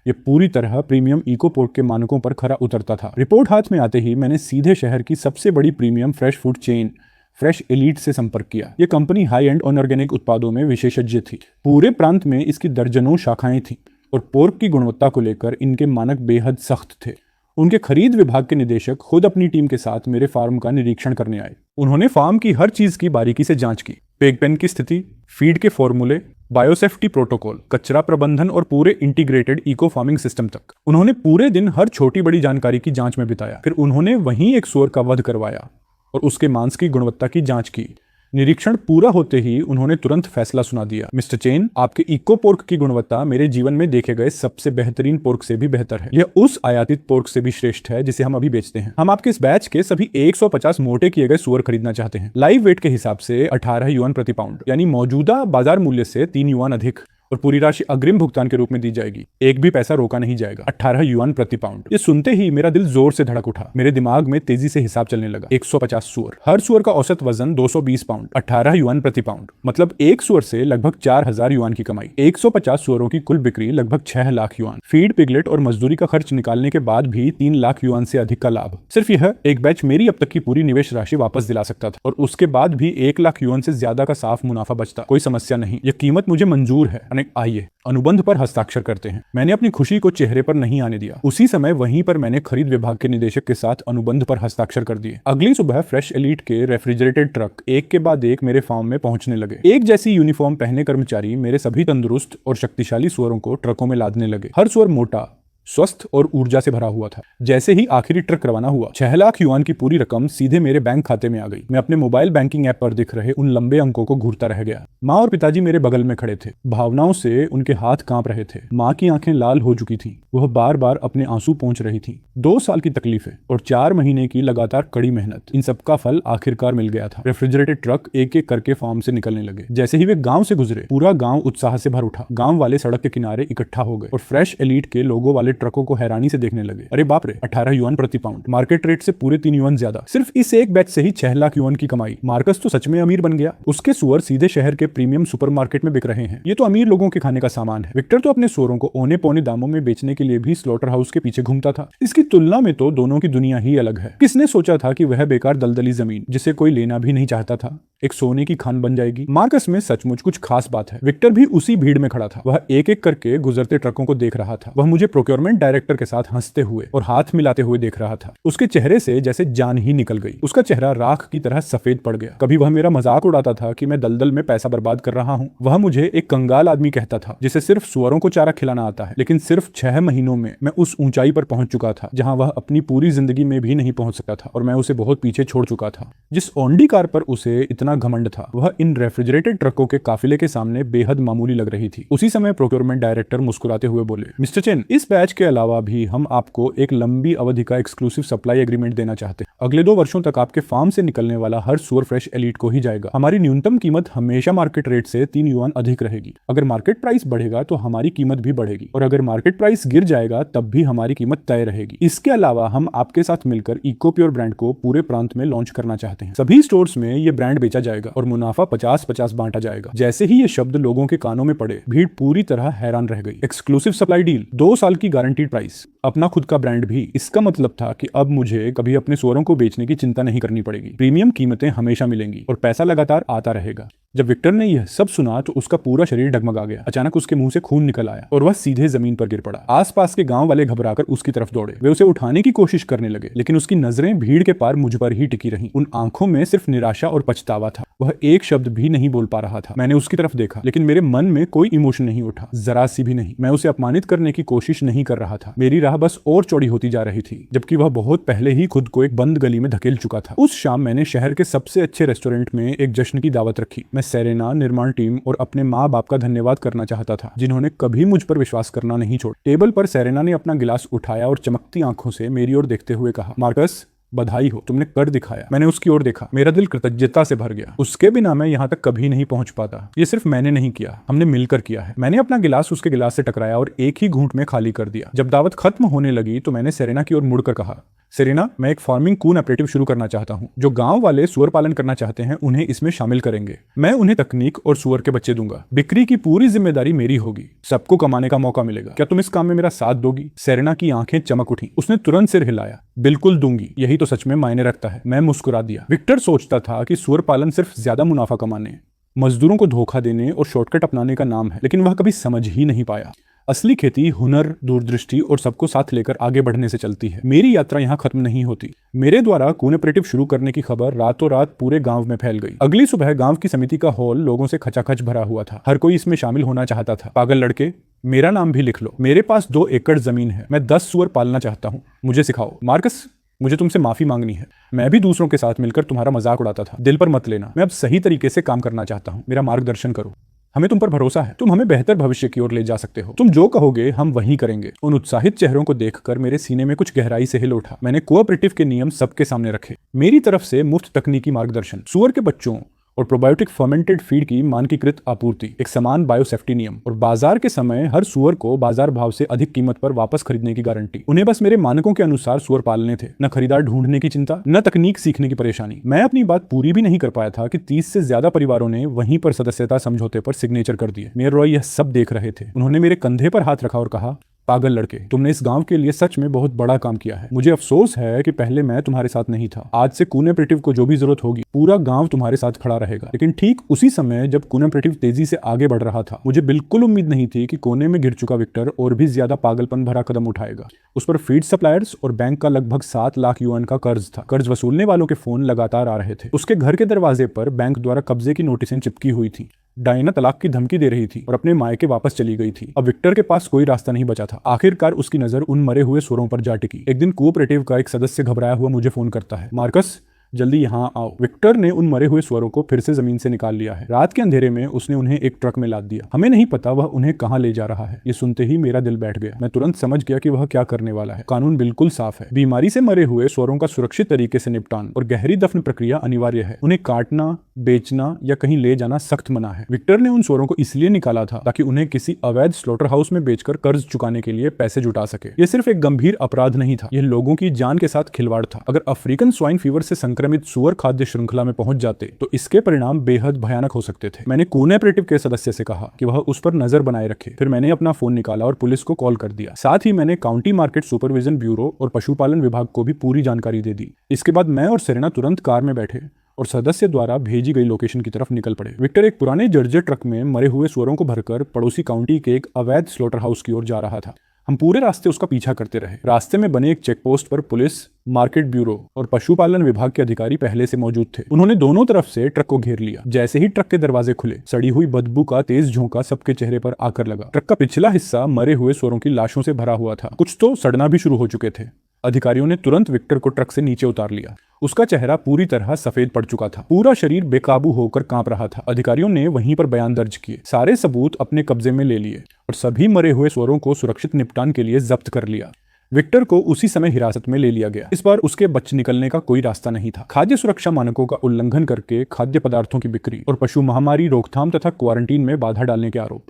यह पूरी तरह प्रीमियम इको पोर्क के मानकों पर खरा उतरता था। रिपोर्ट हाथ में आते ही मैंने सीधे शहर की सबसे बड़ी premium fresh food chain fresh elite से संपर्क किया। यह कंपनी हाई एंड ऑर्गेनिक उत्पादों में विशेषज्ञ थी। पूरे प्रांत में इसकी दर्जनों शाखाएं थीं और पोर्क की गुणवत्ता को लेकर इनके मानक बेहद सख्त थे। उनके खरीद विभाग के निदेशक खुद अपनी टीम के साथ मेरे फार्म का निरीक्षण करने आए। उन्होंने फार्म की हर चीज की बारीकी से जांच की, पेग पेन की स्थिति, फीड के फॉर्मूले, बायोसेफ्टी प्रोटोकॉल, कचरा प्रबंधन और पूरे इंटीग्रेटेड इको फार्मिंग सिस्टम तक। उन्होंने पूरे दिन हर छोटी बड़ी जानकारी की जांच में बिताया। फिर उन्होंने वहीं एक सुअर का वध करवाया और उसके मांस की गुणवत्ता की जांच की। निरीक्षण पूरा होते ही उन्होंने तुरंत फैसला सुना दिया, मिस्टर चेन, आपके इको पोर्क की गुणवत्ता मेरे जीवन में देखे गए सबसे बेहतरीन पोर्क से भी बेहतर है। यह उस आयातित पोर्क से भी श्रेष्ठ है जिसे हम अभी बेचते हैं। हम आपके इस बैच के सभी 150 मोटे किए गए सुअर खरीदना चाहते हैं। लाइव वेट के हिसाब से 18 युआन प्रति पाउंड, यानी मौजूदा बाजार मूल्य से 3 युआन अधिक, और पूरी राशि अग्रिम भुगतान के रूप में दी जाएगी। एक भी पैसा रोका नहीं जाएगा। 18 युआन प्रति पाउंड। ये सुनते ही मेरा दिल जोर से धड़क उठा। मेरे दिमाग में तेजी से हिसाब चलने लगा। 150 सुअर, हर सुअर का औसत वजन 220 पाउंड, 18 युआन प्रति पाउंड, मतलब एक सुअर से लगभग 4000 युआन की कमाई। 150 सुअरों की कुल बिक्री लगभग 6 लाख युआन। फीड, पिगलेट और मजदूरी का खर्च निकालने के बाद भी 3 लाख युआन से अधिक का लाभ। सिर्फ यह एक बैच मेरी अब तक की पूरी निवेश राशि वापस दिला सकता था, और उसके बाद भी 1 लाख युआन से ज्यादा का साफ मुनाफा बचता। कोई समस्या नहीं, यह कीमत मुझे मंजूर है। आइए अनुबंध पर हस्ताक्षर करते हैं। मैंने अपनी खुशी को चेहरे पर नहीं आने दिया। उसी समय वहीं पर मैंने खरीद विभाग के निदेशक के साथ अनुबंध पर हस्ताक्षर कर दिए। अगली सुबह फ्रेश एलीट के रेफ्रिजरेटेड ट्रक एक के बाद एक मेरे फार्म में पहुंचने लगे। एक जैसी यूनिफॉर्म पहने कर्मचारी मेरे सभी तंदुरुस्त और शक्तिशाली सुअरों को ट्रकों में लादने लगे। हर सुअर मोटा, स्वस्थ और ऊर्जा से भरा हुआ था। जैसे ही आखिरी ट्रक रवाना हुआ, 6 लाख युआन की पूरी रकम सीधे मेरे बैंक खाते में आ गई। मैं अपने मोबाइल बैंकिंग ऐप पर दिख रहे उन लंबे अंकों को घूरता रह गया। माँ और पिताजी मेरे बगल में खड़े थे। भावनाओं से उनके हाथ कांप रहे थे। माँ की आंखें लाल हो चुकी थीं। वह बार बार अपने आंसू पोंछ रही थी। 2 साल की तकलीफें और 4 महीने की लगातार कड़ी मेहनत, इन सबका फल आखिरकार मिल गया था। रेफ्रिजरेटेड ट्रक एक एक करके फार्म से निकलने लगे। जैसे ही वे गांव से गुजरे, पूरा गांव उत्साह से भर उठा। गांव वाले सड़क के किनारे इकट्ठा हो गए और फ्रेश एलीट के लोगों वाले ट्रकों को हैरानी से देखने लगे। अरे बाप रे, 18 युआन प्रति पाउंड, मार्केट रेट से पूरे 3 युआन ज्यादा। सिर्फ इस एक बैच से ही 6 लाख युआन की कमाई। मार्कस तो सच में अमीर बन गया। उसके सुअर सीधे शहर के प्रीमियम सुपरमार्केट में बिक रहे हैं। ये तो अमीर लोगों के खाने का सामान है। विक्टर तो अपने सुअरों को औने पौने दामों में बेचने के लिए भी स्लॉटर हाउस के पीछे घूमता था। इसकी तुलना में तो दोनों की दुनिया ही अलग है। किसने सोचा था कि वह बेकार दलदली जमीन, जिसे कोई लेना भी नहीं चाहता था, एक सोने की खान बन जाएगी। मार्कस में सचमुच कुछ खास बात है। विक्टर भी उसी भीड़ में खड़ा था। वह एक एक करके गुजरते ट्रकों को देख रहा था। वह मुझे प्रोक्योरमेंट डायरेक्टर के साथ हंसते हुए और हाथ मिलाते हुए देख रहा था। उसके चेहरे से जैसे जान ही निकल गई। उसका चेहरा राख की तरह सफेद पड़ गया। कभी वह मेरा मजाक उड़ाता था कि मैं दलदल में पैसा बर्बाद कर रहा हूँ। वह मुझे एक कंगाल आदमी कहता था जिसे सिर्फ सुअरों को चारा खिलाना आता है। लेकिन सिर्फ 6 महीनों में मैं उस ऊंचाई पर पहुंच चुका था जहां वह अपनी पूरी जिंदगी में भी नहीं पहुंच सका था, और मैं उसे बहुत पीछे छोड़ चुका था। जिस ओंडी कार पर उसे इतना घमंड था, वह इन रेफ्रिजरेटेड ट्रकों के काफिले के सामने बेहद मामूली लग रही थी। उसी समय प्रोक्योरमेंट डायरेक्टर मुस्कुराते हुए बोले, मिस्टर चेन, इस बैच के अलावा भी हम आपको एक लंबी अवधि का एक्सक्लूसिव सप्लाई एग्रीमेंट देना चाहते हैं। अगले 2 वर्षों तक आपके फार्म से निकलने वाला हर सुअर फ्रेश एलीट को ही जाएगा। हमारी न्यूनतम कीमत हमेशा मार्केट रेट से 3 युआन अधिक रहेगी। अगर मार्केट प्राइस बढ़ेगा तो हमारी कीमत भी बढ़ेगी, और अगर मार्केट प्राइस गिर जाएगा तब भी हमारी कीमत तय रहेगी। इसके अलावा हम आपके साथ मिलकर इको प्योर ब्रांड को पूरे प्रांत में लॉन्च करना चाहते हैं। सभी स्टोर्स में ये ब्रांड बेचा जाएगा और मुनाफा 50-50 बांटा जाएगा। जैसे ही ये शब्द लोगों के कानों में पड़े, भीड़ पूरी तरह हैरान रह गई। एक्सक्लूसिव सप्लाई डील, 2 साल की गारंटीड प्राइस, अपना खुद का ब्रांड भी। इसका मतलब था कि अब मुझे कभी अपने सुअरों को बेचने की चिंता नहीं करनी पड़ेगी। प्रीमियम कीमतें हमेशा मिलेंगी और पैसा लगातार आता रहेगा। जब विक्टर ने यह सब सुना तो उसका पूरा शरीर डगमगा गया। अचानक उसके मुंह से खून निकल आया और वह सीधे जमीन पर गिर पड़ा। आसपास के गांव वाले घबराकर उसकी तरफ दौड़े। वे उसे उठाने की कोशिश करने लगे, लेकिन उसकी नजरें भीड़ के पार मुझ पर ही टिकी रहीं। उन आंखों में सिर्फ निराशा और पछतावा था। वह एक शब्द भी नहीं बोल पा रहा था। मैंने उसकी तरफ देखा, लेकिन मेरे मन में कोई इमोशन नहीं उठा, जरा सी भी नहीं। मैं उसे अपमानित करने की कोशिश नहीं कर रहा था। मेरी राह बस और चौड़ी होती जा रही थी, जबकि वह बहुत पहले ही खुद को एक बंद गली में धकेल चुका था। उस शाम मैंने शहर के सबसे अच्छे रेस्टोरेंट में एक जश्न की दावत रखी। मैं सेरेना, निर्माण टीम और अपने माँ बाप का धन्यवाद करना चाहता था, जिन्होंने कभी मुझ पर विश्वास करना नहीं छोड़ा। टेबल पर सेरेना ने अपना गिलास उठाया और चमकती आंखों से मेरी ओर देखते हुए कहा, मार्कस, बधाई हो, तुमने कर दिखाया। मैंने उसकी ओर देखा। मेरा दिल कृतज्ञता से भर गया। उसके बिना मैं यहाँ तक कभी नहीं पहुंच पाता। ये सिर्फ मैंने नहीं किया, हमने मिलकर किया है। मैंने अपना गिलास उसके गिलास से टकराया और एक ही घूंट में खाली कर दिया। जब दावत खत्म होने लगी तो मैंने सेरेना की ओर मुड़कर कहा, सेरेना, मैं एक फार्मिंग कून ऑपरेटिव शुरू करना चाहता हूँ। जो गांव वाले सुअर पालन करना चाहते हैं उन्हें इसमें शामिल करेंगे। मैं उन्हें तकनीक और सुअर के बच्चे दूंगा। बिक्री की पूरी जिम्मेदारी मेरी होगी। सबको कमाने का मौका मिलेगा। क्या तुम इस काम में मेरा साथ दोगी? सेरेना की आंखें चमक उठी। उसने तुरंत सिर हिलाया। बिल्कुल दूंगी, यही तो सच में मायने रखता है। मैं मुस्कुरा दिया। विक्टर सोचता था कि सुअर पालन सिर्फ ज्यादा मुनाफा कमाने, मजदूरों को धोखा देने और शॉर्टकट अपनाने का नाम है, लेकिन वह कभी समझ ही नहीं पाया। असली खेती हुनर, दूरदृष्टि और सबको साथ लेकर आगे बढ़ने से चलती है। मेरी यात्रा यहाँ खत्म नहीं होती। मेरे द्वारा कून ऑपरेटिव शुरू करने की खबर रातों रात पूरे गांव में फैल गई। अगली सुबह गांव की समिति का हॉल लोगों से खचाखच भरा हुआ था। हर कोई इसमें शामिल होना चाहता था। पागल लड़के, मेरा नाम भी लिख लो। मेरे पास 2 एकड़ जमीन है। मैं 10 सुअर पालना चाहता हूँ। मुझे सिखाओ। मार्कस, मुझे तुमसे माफी मांगनी है। मैं भी दूसरों के साथ मिलकर तुम्हारा मजाक उड़ाता था, दिल पर मत लेना। मैं अब सही तरीके से काम करना चाहता हूँ, मेरा मार्गदर्शन करो। हमें तुम पर भरोसा है, तुम हमें बेहतर भविष्य की ओर ले जा सकते हो। तुम जो कहोगे हम वही करेंगे। उन उत्साहित चेहरों को देखकर मेरे सीने में कुछ गहराई से हिल उठा। मैंने कोऑपरेटिव के नियम सबके सामने रखे। मेरी तरफ से मुफ्त तकनीकी मार्गदर्शन, सुअर के बच्चों और प्रोबायोटिक फर्मेंटेड फीड की मानकीकृत आपूर्ति, एक समान बायोसेफ्टी नियम और बाजार के समय हर सुअर को बाजार भाव से अधिक कीमत पर वापस खरीदने की गारंटी। उन्हें बस मेरे मानकों के अनुसार सुअर पालने थे, न खरीदार ढूंढने की चिंता, न तकनीक सीखने की परेशानी। मैं अपनी बात पूरी भी नहीं कर पाया था कि 30 से ज्यादा परिवारों ने वहीं पर सदस्यता समझौते पर सिग्नेचर कर दिए। मेयर रॉय यह सब देख रहे थे। उन्होंने मेरे कंधे पर हाथ रखा और कहा, पागल लड़के, तुमने इस गांव के लिए सच में बहुत बड़ा काम किया है। मुझे अफसोस है कि पहले मैं तुम्हारे साथ नहीं था। आज से कोऑपरेटिव को जो भी जरूरत होगी पूरा गांव तुम्हारे साथ खड़ा रहेगा। लेकिन ठीक उसी समय जब कोऑपरेटिव तेजी से आगे बढ़ रहा था, मुझे बिल्कुल उम्मीद नहीं थी कि कोने में गिर चुका विक्टर और भी ज्यादा पागलपन भरा कदम उठाएगा। उस पर फीड सप्लायर्स और बैंक का लगभग 7 लाख युआन का कर्ज था। कर्ज वसूलने वालों के फोन लगातार आ रहे थे। उसके घर के दरवाजे पर बैंक द्वारा कब्जे की नोटिसें चिपकी हुई थी। डायना तलाक की धमकी दे रही थी और अपने मायके वापस चली गई थी। अब विक्टर के पास कोई रास्ता नहीं बचा था। आखिरकार उसकी नजर उन मरे हुए सुअरों पर जा टिकी। एक दिन कोऑपरेटिव का एक सदस्य घबराया हुआ मुझे फोन करता है, मार्कस जल्दी यहाँ आओ। विक्टर ने उन मरे हुए सुअरों को फिर से जमीन से निकाल लिया है। रात के अंधेरे में उसने उन्हें एक ट्रक में लाद दिया। हमें नहीं पता वह उन्हें कहाँ ले जा रहा है। ये सुनते ही मेरा दिल बैठ गया। मैं तुरंत समझ गया कि वह क्या करने वाला है। कानून बिल्कुल साफ है। बीमारी से मरे हुए सुअरों का सुरक्षित तरीके से निपटान और गहरी दफन प्रक्रिया अनिवार्य है। उन्हें काटना, बेचना या कहीं ले जाना सख्त मना है। विक्टर ने उन सुअरों को इसलिए निकाला था ताकि उन्हें किसी अवैध स्लॉटर हाउस में बेचकर कर्ज चुकाने के लिए पैसे जुटा सके। यह सिर्फ एक गंभीर अपराध नहीं था, यह लोगों की जान के साथ खिलवाड़ था। अगर अफ्रीकन स्वाइन फीवर से संक्रमित सुअर खाद्य श्रृंखला में पहुंच जाते तो इसके परिणाम बेहद भयानक हो सकते थे। मैंने कोऑपरेटिव के सदस्य से कहा कि वह उस पर नजर बनाए रखे। फिर मैंने अपना फोन निकाला और पुलिस को कॉल कर दिया। साथ ही मैंने काउंटी मार्केट सुपरविजन ब्यूरो और पशुपालन विभाग को भी पूरी जानकारी दे दी। इसके बाद मैं और सेरेना तुरंत कार में बैठे और सदस्य द्वारा भेजी गई लोकेशन की तरफ निकल पड़े। विक्टर एक पुराने जर्जर ट्रक में मरे हुए सुअरों को भरकर पड़ोसी काउंटी के एक अवैध स्लॉटर हाउस की ओर जा रहा था। हम पूरे रास्ते उसका पीछा करते रहे। रास्ते में बने एक चेक पोस्ट पर पुलिस, मार्केट ब्यूरो और पशुपालन विभाग के अधिकारी पहले से मौजूद थे। उन्होंने दोनों तरफ से ट्रक को घेर लिया। जैसे ही ट्रक के दरवाजे खुले, सड़ी हुई बदबू का तेज झोंका सबके चेहरे पर आकर लगा। ट्रक का पिछला हिस्सा मरे हुए सुअरों की लाशों से भरा हुआ था। कुछ तो सड़ना भी शुरू हो चुके थे। अधिकारियों ने तुरंत विक्टर को ट्रक से नीचे उतार लिया। उसका चेहरा पूरी तरह सफेद पड़ चुका था। पूरा शरीर बेकाबू होकर कांप रहा था। अधिकारियों ने वहीं पर बयान दर्ज किए, सारे सबूत अपने कब्जे में ले लिए और सभी मरे हुए सुअरों को सुरक्षित निपटान के लिए जब्त कर लिया। विक्टर को उसी समय हिरासत में ले लिया गया। इस बार उसके बच निकलने का कोई रास्ता नहीं था। खाद्य सुरक्षा मानकों का उल्लंघन करके खाद्य पदार्थों की बिक्री और पशु महामारी रोकथाम तथा क्वारंटीन में बाधा डालने के आरोप,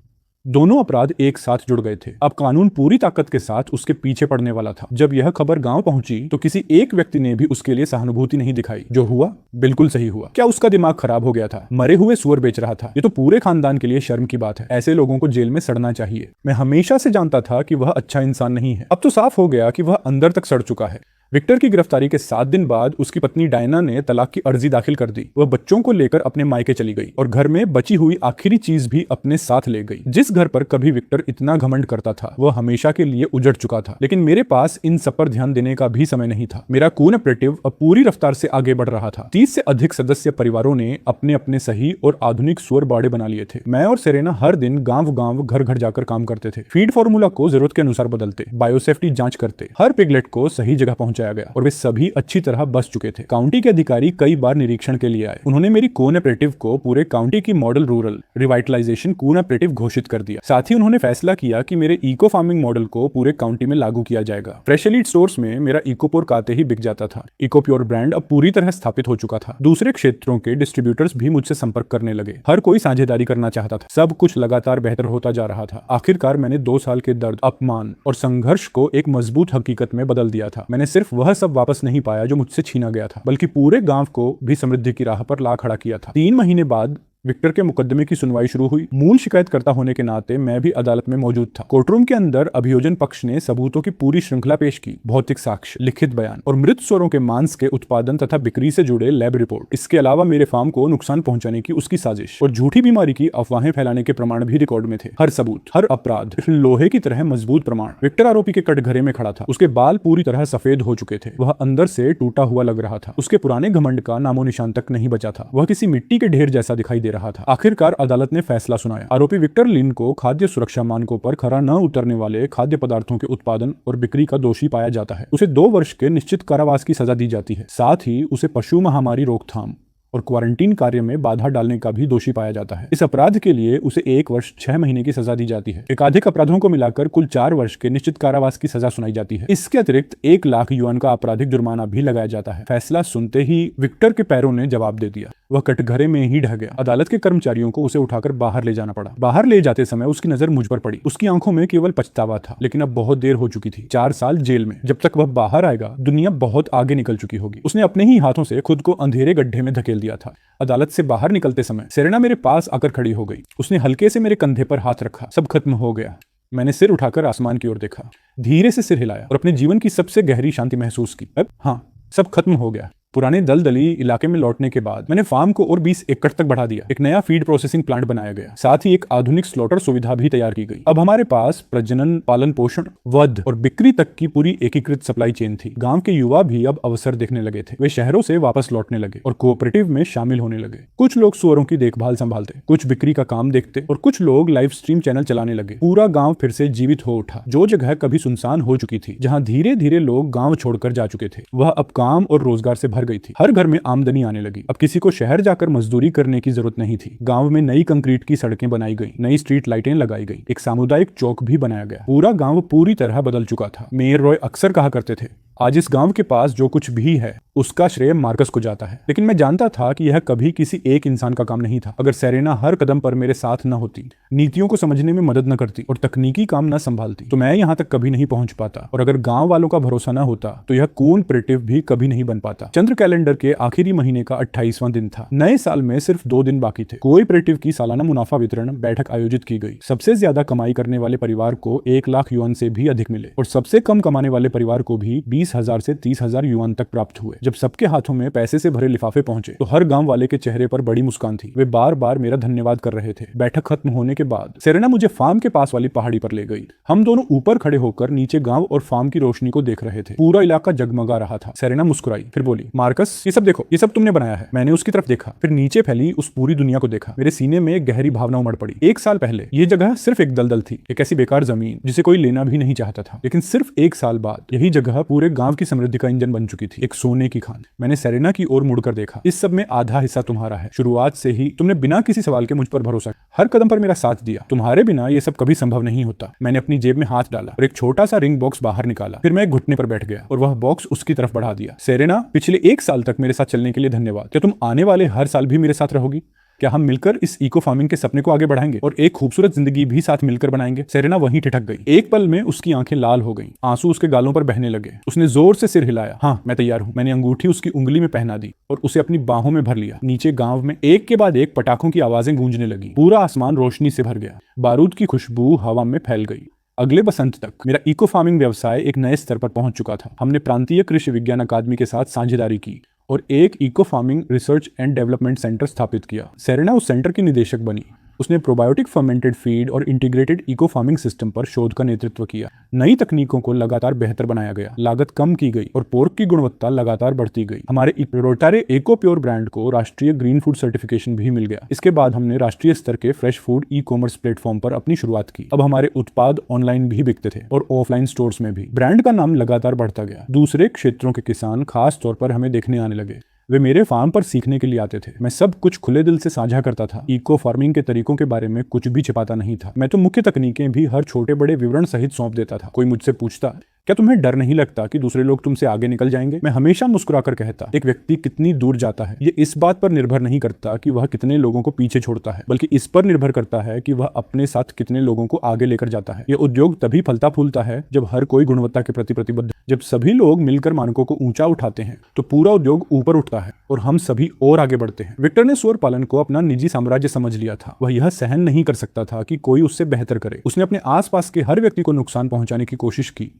दोनों अपराध एक साथ जुड़ गए थे। अब कानून पूरी ताकत के साथ उसके पीछे पड़ने वाला था। जब यह खबर गांव पहुंची तो किसी एक व्यक्ति ने भी उसके लिए सहानुभूति नहीं दिखाई। जो हुआ बिल्कुल सही हुआ। क्या उसका दिमाग खराब हो गया था? मरे हुए सुअर बेच रहा था। ये तो पूरे खानदान के लिए शर्म की बात है। ऐसे लोगों को जेल में सड़ना चाहिए। मैं हमेशा से जानता था कि वह अच्छा इंसान नहीं है। अब तो साफ हो गया कि वह अंदर तक सड़ चुका है। विक्टर की गिरफ्तारी के 7 दिन बाद उसकी पत्नी डायना ने तलाक की अर्जी दाखिल कर दी। वह बच्चों को लेकर अपने मायके चली गई और घर में बची हुई आखिरी चीज भी अपने साथ ले गई। जिस घर पर कभी विक्टर इतना घमंड करता था वह हमेशा के लिए उजड़ चुका था। लेकिन मेरे पास इन सब पर ध्यान देने का भी समय नहीं था। मेरा कोऑपरेटिव अब पूरी रफ्तार से आगे बढ़ रहा था। 30 से अधिक सदस्य परिवारों ने अपने अपने सही और आधुनिक सुअर बाड़े बना लिए थे। मैं और सेरेना हर दिन गांव घर घर जाकर काम करते थे। फीड फॉर्मूला को जरूरत के अनुसार बदलते, बायोसेफ्टी जांच करते, हर पिगलेट को सही जगह पहुंचाया गया और वे सभी अच्छी तरह बस चुके थे। काउंटी के अधिकारी कई बार निरीक्षण के लिए आए। उन्होंने मेरी कोऑपरेटिव को पूरे काउंटी की मॉडल रूरल रिवाइटलाइजेशन कोऑपरेटिव घोषित कर दिया। साथ ही उन्होंने फैसला किया कि मेरे इको फार्मिंग मॉडल को पूरे काउंटी में लागू किया जाएगा। फ्रेश एलीट स्टोर्स में मेरा इकोपोर आते ही बिक जाता था। इको प्योर ब्रांड अब पूरी तरह स्थापित हो चुका था। दूसरे क्षेत्रों के डिस्ट्रीब्यूटर्स भी मुझसे संपर्क करने लगे। हर कोई साझेदारी करना चाहता था। सब कुछ लगातार बेहतर होता जा रहा था। आखिरकार मैंने 2 साल के दर्द, अपमान और संघर्ष को एक मजबूत हकीकत में बदल दिया था। मैंने सिर्फ वह सब वापस नहीं पाया जो मुझसे छीना गया था, बल्कि पूरे गांव को भी समृद्धि की राह पर ला खड़ा किया था। 3 महीने बाद विक्टर के मुकदमे की सुनवाई शुरू हुई। मूल शिकायतकर्ता होने के नाते मैं भी अदालत में मौजूद था। कोर्टरूम के अंदर अभियोजन पक्ष ने सबूतों की पूरी श्रृंखला पेश की, भौतिक साक्ष्य, लिखित बयान और मृत सुअरों के मांस के उत्पादन तथा बिक्री से जुड़े लैब रिपोर्ट। इसके अलावा मेरे फार्म को नुकसान पहुंचाने की उसकी साजिश और झूठी बीमारी की अफवाहें फैलाने के प्रमाण भी रिकॉर्ड में थे। हर सबूत, हर अपराध लोहे की तरह मजबूत प्रमाण। विक्टर आरोपी के कटघरे में खड़ा था। उसके बाल पूरी तरह सफेद हो चुके थे। वह अंदर से टूटा हुआ लग रहा था। उसके पुराने घमंड का नामो निशान तक नहीं बचा था। वह किसी मिट्टी के ढेर जैसा दिखाई दे रहा था। आखिरकार अदालत ने फैसला सुनाया। आरोपी विक्टर लिन को खाद्य सुरक्षा मानकों पर खरा न उतरने वाले खाद्य पदार्थों के उत्पादन और बिक्री का दोषी पाया जाता है। उसे 2 वर्ष के निश्चित कारावास की सजा दी जाती है। साथ ही उसे पशु महामारी रोकथाम और क्वारंटीन कार्य में बाधा डालने का भी दोषी पाया जाता है। इस अपराध के लिए उसे 1 वर्ष 6 महीने की सजा दी जाती है। एकाधिक अपराधों को मिलाकर कुल 4 वर्ष के निश्चित कारावास की सजा सुनाई जाती है। इसके अतिरिक्त 1 लाख युआन का आपराधिक जुर्माना भी लगाया जाता है। फैसला सुनते ही विक्टर के पैरों ने जवाब दे दिया। वह कटघरे में ही ढह गया। अदालत के कर्मचारियों को उसे उठाकर बाहर ले जाना पड़ा। बाहर ले जाते समय उसकी नजर मुझ पर पड़ी। उसकी आंखों में केवल पछतावा था, लेकिन अब बहुत देर हो चुकी थी। 4 साल जेल में। जब तक वह बाहर आएगा, दुनिया बहुत आगे निकल चुकी होगी। उसने अपने ही हाथों से खुद को अंधेरे गड्ढे में धकेल दिया था। अदालत से बाहर निकलते समय सेरेना मेरे पास आकर खड़ी हो गई। उसने हल्के से मेरे कंधे पर हाथ रखा। सब खत्म हो गया। मैंने सिर उठाकर आसमान की ओर देखा, धीरे से सिर हिलाया और अपने जीवन की सबसे गहरी शांति महसूस की। अब हाँ, सब खत्म हो गया। पुराने दलदली इलाके में लौटने के बाद मैंने फार्म को और 20 एकड़ तक बढ़ा दिया। एक नया फीड प्रोसेसिंग प्लांट बनाया गया। साथ ही एक आधुनिक स्लॉटर सुविधा भी तैयार की गई। अब हमारे पास प्रजनन, पालन पोषण, वध और बिक्री तक की पूरी एकीकृत सप्लाई चेन थी। गांव के युवा भी अब अवसर देखने लगे थे। वे शहरों से वापस लौटने लगे और कोऑपरेटिव में शामिल होने लगे। कुछ लोग सुअरों की देखभाल संभालते, कुछ बिक्री का काम देखते और कुछ लोग लाइव स्ट्रीम चैनल चलाने लगे। पूरा गांव फिर से जीवित हो उठा। जो जगह कभी सुनसान हो चुकी थी, जहां धीरे धीरे लोग गांव छोड़कर जा चुके थे, वह अब काम और रोजगार से भर गई थी। हर घर में आमदनी आने लगी। अब किसी को शहर जाकर मजदूरी करने की जरूरत नहीं थी। गांव में नई कंक्रीट की सड़कें बनाई गई, नई स्ट्रीट लाइटें लगाई गई, एक सामुदायिक चौक भी बनाया गया। पूरा गांव पूरी तरह बदल चुका था। मेयर रॉय अक्सर कहा करते थे, आज इस गांव के पास जो कुछ भी है उसका श्रेय मार्कस को जाता है। लेकिन मैं जानता था कि यह कभी किसी एक इंसान का काम नहीं था। अगर सेरेना हर कदम पर मेरे साथ न होती, नीतियों को समझने में मदद न करती और तकनीकी काम न संभालती, तो मैं यहाँ तक कभी नहीं पहुंच पाता। और अगर गांव वालों का भरोसा न होता, तो यह कोऑपरेटिव भी कभी नहीं बन पाता। चंद्र कैलेंडर के आखिरी महीने का 28वां दिन था। नए साल में सिर्फ 2 दिन बाकी थे। कोऑपरेटिव की सालाना मुनाफा वितरण बैठक आयोजित की गई। सबसे ज्यादा कमाई करने वाले परिवार को 1 लाख युआन से भी अधिक मिले और सबसे कम कमाने वाले परिवार को भी 20,000 से 30,000 युआन तक प्राप्त हुए। जब सबके हाथों में पैसे से भरे लिफाफे पहुंचे, तो हर गांव वाले के चेहरे पर बड़ी मुस्कान थी। वे बार बार मेरा धन्यवाद कर रहे थे। बैठक खत्म होने के बाद सेरेना मुझे फार्म के पास वाली पहाड़ी पर ले गई। हम दोनों ऊपर खड़े होकर नीचे गांव और फार्म की रोशनी को देख रहे थे। पूरा इलाका जगमगा रहा था। सेरेना मुस्कुराई, फिर बोली, मार्कस, ये सब देखो, ये सब तुमने बनाया है। मैंने उसकी तरफ देखा, फिर नीचे फैली उस पूरी दुनिया को देखा। मेरे सीने में एक गहरी भावना उमड़ पड़ी। 1 साल पहले ये जगह सिर्फ एक दलदल थी, एक ऐसी बेकार जमीन जिसे कोई लेना भी नहीं चाहता था। लेकिन सिर्फ 1 साल बाद यही जगह पूरे गांव की समृद्धि का इंजन बन चुकी थी, एक सोने की खान। मैंने सेरेना की ओर मुड़कर देखा। इस सब में आधा हिस्सा तुम्हारा है। शुरुआत से ही तुमने बिना किसी सवाल के मुझ पर भरोसा किया, हर कदम पर मेरा साथ दिया। तुम्हारे बिना ये सब कभी संभव नहीं होता। मैंने अपनी जेब में हाथ डाला और एक छोटा सा रिंग बॉक्स बाहर निकाला। फिर मैं एक घुटने पर बैठ गया और वह बॉक्स उसकी तरफ बढ़ा दिया। सेरेना, पिछले 1 साल तक मेरे साथ चलने के लिए धन्यवाद। क्या तुम आने वाले हर साल भी मेरे साथ रहोगी? क्या हम मिलकर इस इको फार्मिंग के सपने को आगे बढ़ाएंगे और एक खूबसूरत जिंदगी भी साथ मिलकर बनाएंगे? सेरेना वहीं ठिठक गई। एक पल में उसकी आंखें लाल हो गईं, आंसू उसके गालों पर बहने लगे। उसने जोर से सिर हिलाया। हाँ, मैं तैयार हूँ। मैंने अंगूठी उसकी उंगली में पहना दी और उसे अपनी बाहों में भर लिया। नीचे गांव में एक के बाद एक पटाखों की आवाजें गूंजने लगी। पूरा आसमान रोशनी से भर गया। बारूद की खुशबू हवा में फैल गई। अगले बसंत तक मेरा इको फार्मिंग व्यवसाय एक नए स्तर पर पहुंच चुका था। हमने प्रांतीय कृषि विज्ञान अकादमी के साथ साझेदारी की और एक eco farming research and development centre स्थापित किया। सेरेना उस सेंटर की निदेशक बनी। उसने प्रोबायोटिक फर्मेंटेड फीड और इंटीग्रेटेड इको फार्मिंग सिस्टम पर शोध का नेतृत्व किया। नई तकनीकों को लगातार बेहतर बनाया गया, लागत कम की गई और पोर्क की गुणवत्ता लगातार बढ़ती गई। हमारे रोटारे एको प्योर ब्रांड को राष्ट्रीय ग्रीन फूड सर्टिफिकेशन भी मिल गया। इसके बाद हमने राष्ट्रीय स्तर के fresh food e commerce platform पर अपनी शुरुआत की। अब हमारे उत्पाद ऑनलाइन भी बिकते थे और ऑफलाइन स्टोर्स में भी। ब्रांड का नाम लगातार बढ़ता गया। दूसरे क्षेत्रों के किसान खास तौर पर हमें देखने आने लगे। वे मेरे फार्म पर सीखने के लिए आते थे। मैं सब कुछ खुले दिल से साझा करता था। इको फार्मिंग के तरीकों के बारे में कुछ भी छिपाता नहीं था। मैं तो मुख्य तकनीकें भी हर छोटे बड़े विवरण सहित सौंप देता था। कोई मुझसे पूछता, क्या तुम्हें डर नहीं लगता कि दूसरे लोग तुमसे आगे निकल जाएंगे? मैं हमेशा मुस्कुराकर कहता, एक व्यक्ति कितनी दूर जाता है ये इस बात पर निर्भर नहीं करता कि वह कितने लोगों को पीछे छोड़ता है, बल्कि इस पर निर्भर करता है कि वह अपने साथ कितने लोगों को आगे लेकर जाता है। यह उद्योग तभी फलता फूलता है जब हर कोई गुणवत्ता के प्रति प्रतिबद्ध। जब सभी लोग मिलकर मानकों को ऊंचा उठाते हैं तो पूरा उद्योग ऊपर उठता है और हम सभी और आगे बढ़ते हैं। विक्टर ने सूअर पालन को अपना निजी साम्राज्य समझ लिया था। वह यह सहन नहीं कर सकता था कि कोई उससे बेहतर करे। उसने अपने आसपास के हर व्यक्ति को नुकसान पहुंचाने की कोशिश की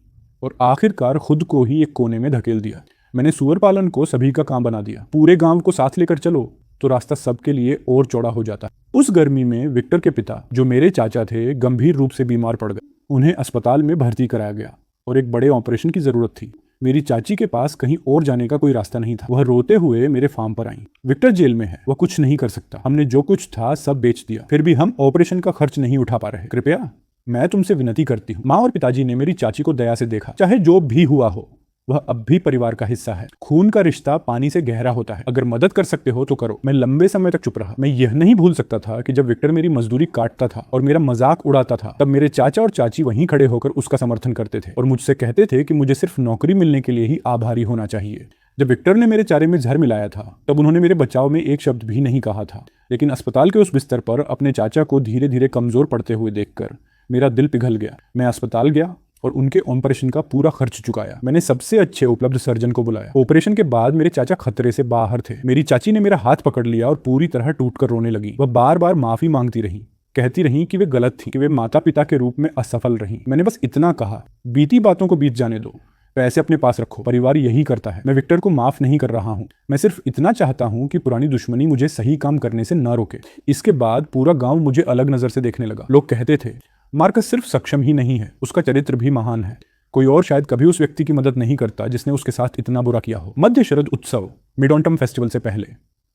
और आखिरकार खुद को ही एक कोने में धकेल दिया। मैंने सूअर पालन को सभी का काम बना दिया। पूरे गांव को साथ लेकर चलो तो रास्ता सबके लिए और चौड़ा हो जाता। उस गर्मी में विक्टर के पिता, जो मेरे चाचा थे, गंभीर रूप से बीमार पड़ गए। उन्हें अस्पताल में भर्ती कराया गया और एक बड़े ऑपरेशन की जरूरत थी। मेरी चाची के पास कहीं और जाने का कोई रास्ता नहीं था। वह रोते हुए मेरे फार्म पर आई। विक्टर जेल में है, वह कुछ नहीं कर सकता। हमने जो कुछ था सब बेच दिया, फिर भी हम ऑपरेशन का खर्च नहीं उठा पा रहे। कृपया मैं तुमसे विनती करती हूँ। माँ और पिताजी ने मेरी चाची को दया से देखा। चाहे जो भी हुआ हो, वह अब भी परिवार का हिस्सा है। खून का रिश्ता पानी से गहरा होता है। अगर मदद कर सकते हो तो करो। मैं लंबे समय तक चुप रहा। मैं यह नहीं भूल सकता था कि जब विक्टर मेरी मजदूरी काटता था और मेरा मजाक उड़ाता था, तब मेरे चाचा और चाची वहीं खड़े होकर उसका समर्थन करते थे और मुझसे कहते थे कि मुझे सिर्फ नौकरी मिलने के लिए ही आभारी होना चाहिए। जब विक्टर ने मेरे चारे में जहर मिलाया था, तब उन्होंने मेरे बचाव में एक शब्द भी नहीं कहा था। लेकिन अस्पताल के उस बिस्तर पर अपने चाचा को धीरे धीरे कमजोर पड़ते हुए देखकर मेरा दिल पिघल गया। मैं अस्पताल गया और उनके ऑपरेशन का पूरा खर्च चुकाया। मैंने सबसे अच्छे उपलब्ध सर्जन को बुलाया। ऑपरेशन के बाद मेरे चाचा खतरे से बाहर थे। मेरी चाची ने मेरा हाथ पकड़ लिया और पूरी तरह टूटकर रोने लगी। वह बार बार माफी मांगती रही, कहती रही कि वे गलत थी, कि वे माता पिता के रूप में असफल रही। मैंने बस इतना कहा, बीती बातों को बीत जाने दो, पैसे अपने पास रखो। परिवार यही करता है। मैं विक्टर को माफ नहीं कर रहा हूँ। मैं सिर्फ इतना चाहता हूँ कि पुरानी दुश्मनी मुझे सही काम करने से न रोके। इसके बाद पूरा गांव मुझे अलग नजर से देखने लगा। लोग कहते थे, मार्कस सिर्फ सक्षम ही नहीं है, उसका चरित्र भी महान है। कोई और शायद कभी उस व्यक्ति की मदद नहीं करता जिसने उसके साथ इतना बुरा किया हो। मध्य शरद उत्सव, मिड ऑटम फेस्टिवल से पहले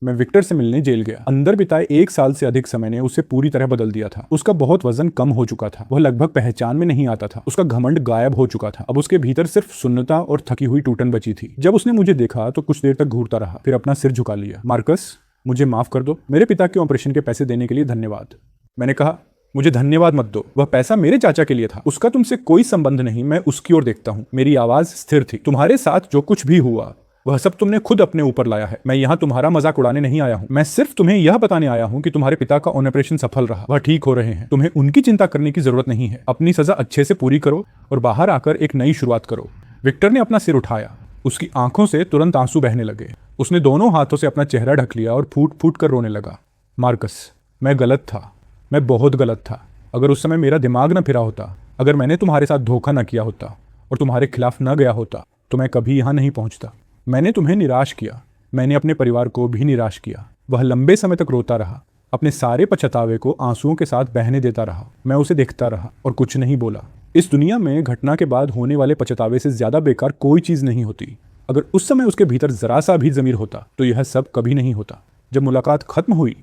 मैं विक्टर से मिलने जेल गया। अंदर बिताए 1 साल से अधिक समय ने उसे पूरी तरह बदल दिया था। उसका बहुत वजन कम हो चुका था। वह लगभग पहचान में नहीं आता था। उसका घमंड गायब हो चुका था। अब उसके भीतर सिर्फ सुन्नता और थकी हुई टूटन बची थी। जब उसने मुझे देखा तो कुछ देर तक घूरता रहा, फिर अपना सिर झुका लिया। मार्कस, मुझे माफ कर दो। मेरे पिता के ऑपरेशन के पैसे देने के लिए धन्यवाद। मैंने कहा, मुझे धन्यवाद मत दो, वह पैसा मेरे चाचा के लिए था। उसका तुमसे कोई संबंध नहीं। मैं उसकी ओर देखता हूँ। मेरी आवाज स्थिर थी। तुम्हारे साथ जो कुछ भी हुआ वह सब तुमने खुद अपने ऊपर लाया है। मैं यहाँ तुम्हारा मजाक उड़ाने नहीं आया हूँ। मैं सिर्फ तुम्हें यह बताने आया हूँ कि तुम्हारे पिता का ऑपरेशन सफल रहा, वह ठीक हो रहे हैं। तुम्हें उनकी चिंता करने की जरूरत नहीं है। अपनी सजा अच्छे से पूरी करो और बाहर आकर एक नई शुरुआत करो। विक्टर ने अपना सिर उठाया। उसकी आंखों से तुरंत आंसू बहने लगे। उसने दोनों हाथों से अपना चेहरा ढक लिया और फूट फूट कर रोने लगा। मार्कस, मैं गलत था। मैं बहुत गलत था। अगर उस समय मेरा दिमाग न फिरा होता, अगर मैंने तुम्हारे साथ धोखा न किया होता और तुम्हारे खिलाफ न गया होता, तो मैं कभी यहाँ नहीं पहुंचता। मैंने तुम्हें निराश किया। मैंने अपने परिवार को भी निराश किया। वह लंबे समय तक रोता रहा, अपने सारे पछतावे को आंसुओं के साथ बहने देता रहा। मैं उसे देखता रहा और कुछ नहीं बोला। इस दुनिया में घटना के बाद होने वाले पछतावे से ज्यादा बेकार कोई चीज नहीं होती। अगर उस समय उसके भीतर जरा सा भी जमीर होता तो यह सब कभी नहीं होता। जब मुलाकात खत्म हुई,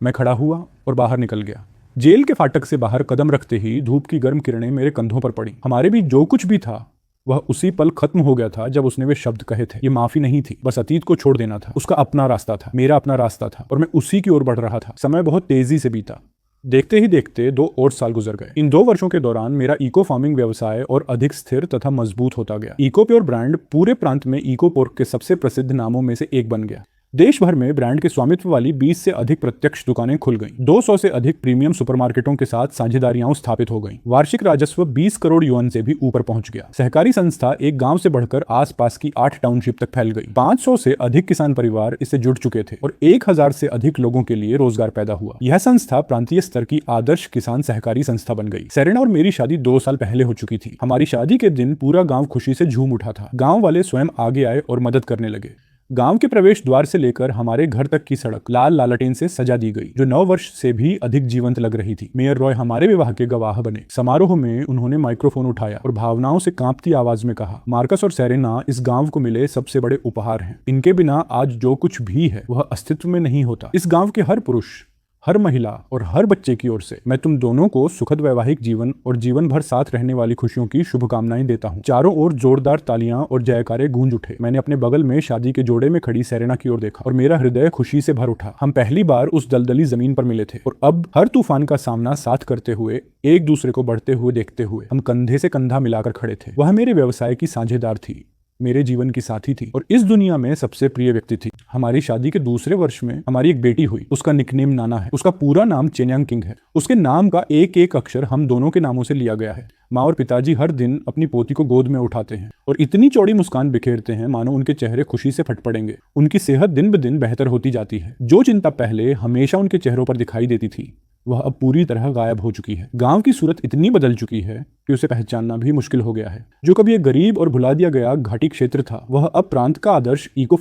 मैं खड़ा हुआ और बाहर निकल गया। जेल के फाटक से बाहर कदम रखते ही धूप की गर्म किरणें मेरे कंधों पर पड़ी। हमारे बीच जो कुछ भी था वह उसी पल खत्म हो गया था जब उसने वे शब्द कहे थे। ये माफी नहीं थी, बस अतीत को छोड़ देना था। उसका अपना रास्ता था, मेरा अपना रास्ता था, और मैं उसी की ओर बढ़ रहा था। समय बहुत तेजी से बीता। देखते ही देखते 2 और साल गुजर गए। इन 2 वर्षों के दौरान मेरा इको फार्मिंग व्यवसाय और अधिक स्थिर तथा मजबूत होता गया। इको प्योर ब्रांड पूरे प्रांत में इको पोर्क के सबसे प्रसिद्ध नामों में से एक बन गया। देश भर में ब्रांड के स्वामित्व वाली 20 से अधिक प्रत्यक्ष दुकानें खुल गईं। 200 से अधिक प्रीमियम सुपरमार्केटों के साथ साझेदारियां स्थापित हो गईं। वार्षिक राजस्व 20 करोड़ युआन से भी ऊपर पहुंच गया। सहकारी संस्था एक गांव से बढ़कर आसपास की 8 टाउनशिप तक फैल गई। 500 से अधिक किसान परिवार इससे जुड़ चुके थे और 1000 से अधिक लोगों के लिए रोजगार पैदा हुआ। यह संस्था प्रांतीय स्तर की आदर्श किसान सहकारी संस्था बन गई। सेरेना और मेरी शादी 2 साल पहले हो चुकी थी। हमारी शादी के दिन पूरा गाँव खुशी से झूम उठा था। गाँव वाले स्वयं आगे आए और मदद करने लगे। गांव के प्रवेश द्वार से लेकर हमारे घर तक की सड़क लाल लालटेन से सजा दी गई, जो 9 वर्ष से भी अधिक जीवंत लग रही थी। मेयर रॉय हमारे विवाह के गवाह बने। समारोह में उन्होंने माइक्रोफोन उठाया और भावनाओं से कांपती आवाज में कहा, मार्कस और सेरेना इस गांव को मिले सबसे बड़े उपहार हैं। इनके बिना आज जो कुछ भी है वह अस्तित्व में नहीं होता। इस गांव के हर पुरुष, हर महिला और हर बच्चे की ओर से मैं तुम दोनों को सुखद वैवाहिक जीवन और जीवन भर साथ रहने वाली खुशियों की शुभकामनाएं देता हूं। चारों ओर जोरदार तालियां और जयकारे गूंज उठे। मैंने अपने बगल में शादी के जोड़े में खड़ी सेरेना की ओर देखा और मेरा हृदय खुशी से भर उठा। हम पहली बार उस दलदली जमीन पर मिले थे और अब हर तूफान का सामना साथ करते हुए, एक दूसरे को बढ़ते हुए देखते हुए हम कंधे से कंधा मिलाकर खड़े थे। वह मेरे व्यवसाय की साझेदार थी, मेरे जीवन की साथी थी और इस दुनिया में सबसे प्रिय व्यक्ति थी। हमारी शादी के दूसरे वर्ष में हमारी एक बेटी हुई। उसका निकनेम नाना है। उसका पूरा नाम चेन्यांग किंग है। उसके नाम का एक एक अक्षर हम दोनों के नामों से लिया गया है। माँ और पिताजी हर दिन अपनी पोती को गोद में उठाते हैं और इतनी चौड़ी मुस्कान बिखेरते हैं मानो उनके चेहरे खुशी से फट पड़ेंगे। उनकी सेहत दिन ब दिन बेहतर होती जाती है। जो चिंता पहले हमेशा उनके चेहरों पर दिखाई देती थी वह अब पूरी तरह गायब हो चुकी है। गांव की सूरत इतनी बदल चुकी है कि उसे पहचानना भी मुश्किल हो गया है। जो कभी एक गरीब और भुला दिया गया घाटी क्षेत्र था वह अब प्रांत का आदर्श इको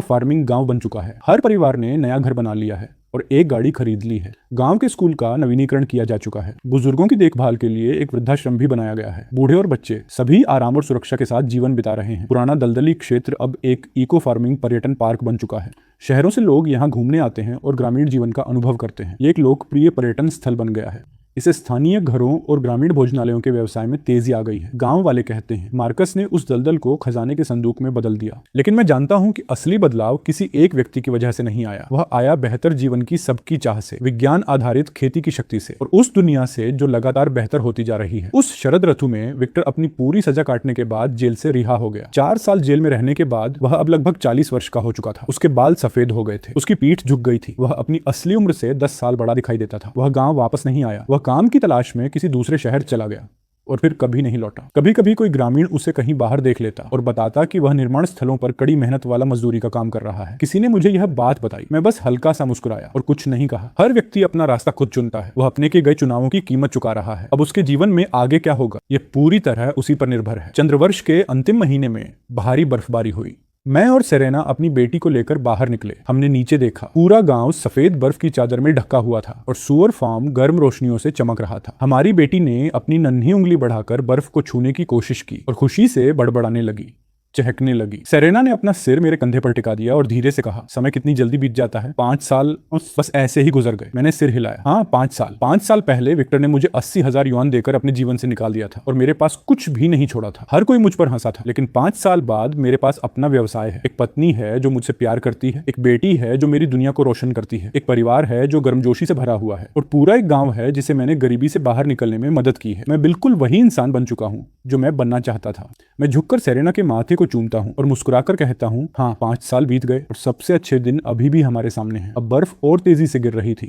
फार्मिंग गांव बन चुका है। हर परिवार ने नया घर बना लिया है और एक गाड़ी खरीद ली है। गांव के स्कूल का नवीनीकरण किया जा चुका है। बुजुर्गों की देखभाल के लिए एक वृद्धाश्रम भी बनाया गया है। बूढ़े और बच्चे सभी आराम और सुरक्षा के साथ जीवन बिता रहे हैं। पुराना दलदली क्षेत्र अब एक इको फार्मिंग पर्यटन पार्क बन चुका है। शहरों से लोग यहाँ घूमने आते हैं और ग्रामीण जीवन का अनुभव करते हैं। ये एक लोकप्रिय पर्यटन स्थल बन गया है। इसे स्थानीय घरों और ग्रामीण भोजनालयों के व्यवसाय में तेजी आ गई है। गांव वाले कहते हैं मार्कस ने उस दलदल को खजाने के संदूक में बदल दिया। लेकिन मैं जानता हूं कि असली बदलाव किसी एक व्यक्ति की वजह से नहीं आया। वह आया बेहतर जीवन की सबकी चाह से, विज्ञान आधारित खेती की शक्ति से और उस दुनिया से जो लगातार बेहतर होती जा रही है। उस शरद ऋतु में विक्टर अपनी पूरी सजा काटने के बाद जेल से रिहा हो गया। 4 साल जेल में रहने के बाद वह अब लगभग 40 वर्ष का हो चुका था। उसके बाल सफेद हो गए थे, उसकी पीठ झुक गई थी। वह अपनी असली उम्र से 10 साल बड़ा दिखाई देता था। वह गांव वापस नहीं आया। वह काम की तलाश में किसी दूसरे शहर चला गया और फिर कभी नहीं लौटा। कभी कभी कोई ग्रामीण उसे कहीं बाहर देख लेता और बताता कि वह निर्माण स्थलों पर कड़ी मेहनत वाला मजदूरी का काम कर रहा है। किसी ने मुझे यह बात बताई। मैं बस हल्का सा मुस्कुराया और कुछ नहीं कहा। हर व्यक्ति अपना रास्ता खुद चुनता है। वह अपने के गए चुनावों की कीमत चुका रहा है। अब उसके जीवन में आगे क्या होगा, यह पूरी तरह उसी पर निर्भर है। चंद्रवर्ष के अंतिम महीने में भारी बर्फबारी हुई। मैं और सेरेना अपनी बेटी को लेकर बाहर निकले। हमने नीचे देखा, पूरा गांव सफेद बर्फ की चादर में ढका हुआ था और सुअर फार्म गर्म रोशनियों से चमक रहा था। हमारी बेटी ने अपनी नन्ही उंगली बढ़ाकर बर्फ को छूने की कोशिश की और खुशी से बड़बड़ाने लगी, चहकने लगी। सेरेना ने अपना सिर मेरे कंधे पर टिका दिया और धीरे से कहा, समय कितनी जल्दी बीत जाता है। 5 साल बस ऐसे ही गुजर गए। मैंने सिर हिलाया। हाँ, 5 साल पहले विक्टर ने मुझे 80,000 युआन देकर अपने जीवन से निकाल दिया था और मेरे पास कुछ भी नहीं छोड़ा था। हर कोई मुझ पर हंसा था। लेकिन 5 साल बाद मेरे पास अपना व्यवसाय है, एक पत्नी है जो मुझसे प्यार करती है, एक बेटी है जो मेरी दुनिया को रोशन करती है, एक परिवार है जो गर्मजोशी से भरा हुआ है और पूरा एक गाँव है जिसे मैंने गरीबी से बाहर निकलने में मदद की है। मैं बिल्कुल वही इंसान बन चुका हूँ जो मैं बनना चाहता था। मैं झुककर सेरेना के माथे को चूमता हूँ और मुस्कुराकर कहता हूँ, हाँ, 5 साल बीत गए और सबसे अच्छे दिन अभी भी हमारे सामने हैं। अब बर्फ और तेजी से गिर रही थी।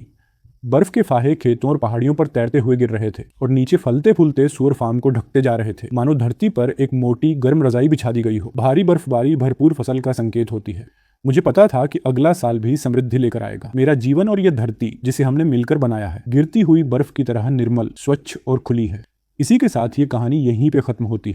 बर्फ के फाहे खेतों और पहाड़ियों पर तैरते हुए गिर रहे थे और नीचे फलते फूलते सूअर फार्म को ढकते जा रहे थे, मानो धरती पर एक मोटी गर्म रजाई बिछा दी गई हो। भारी बर्फबारी भरपूर फसल का संकेत होती है। मुझे पता था कि अगला साल भी समृद्धि लेकर आएगा। मेरा जीवन और यह धरती जिसे हमने मिलकर बनाया है, गिरती हुई बर्फ की तरह निर्मल, स्वच्छ और खुली है। इसी के साथ ये कहानी यहीं पे खत्म होती है।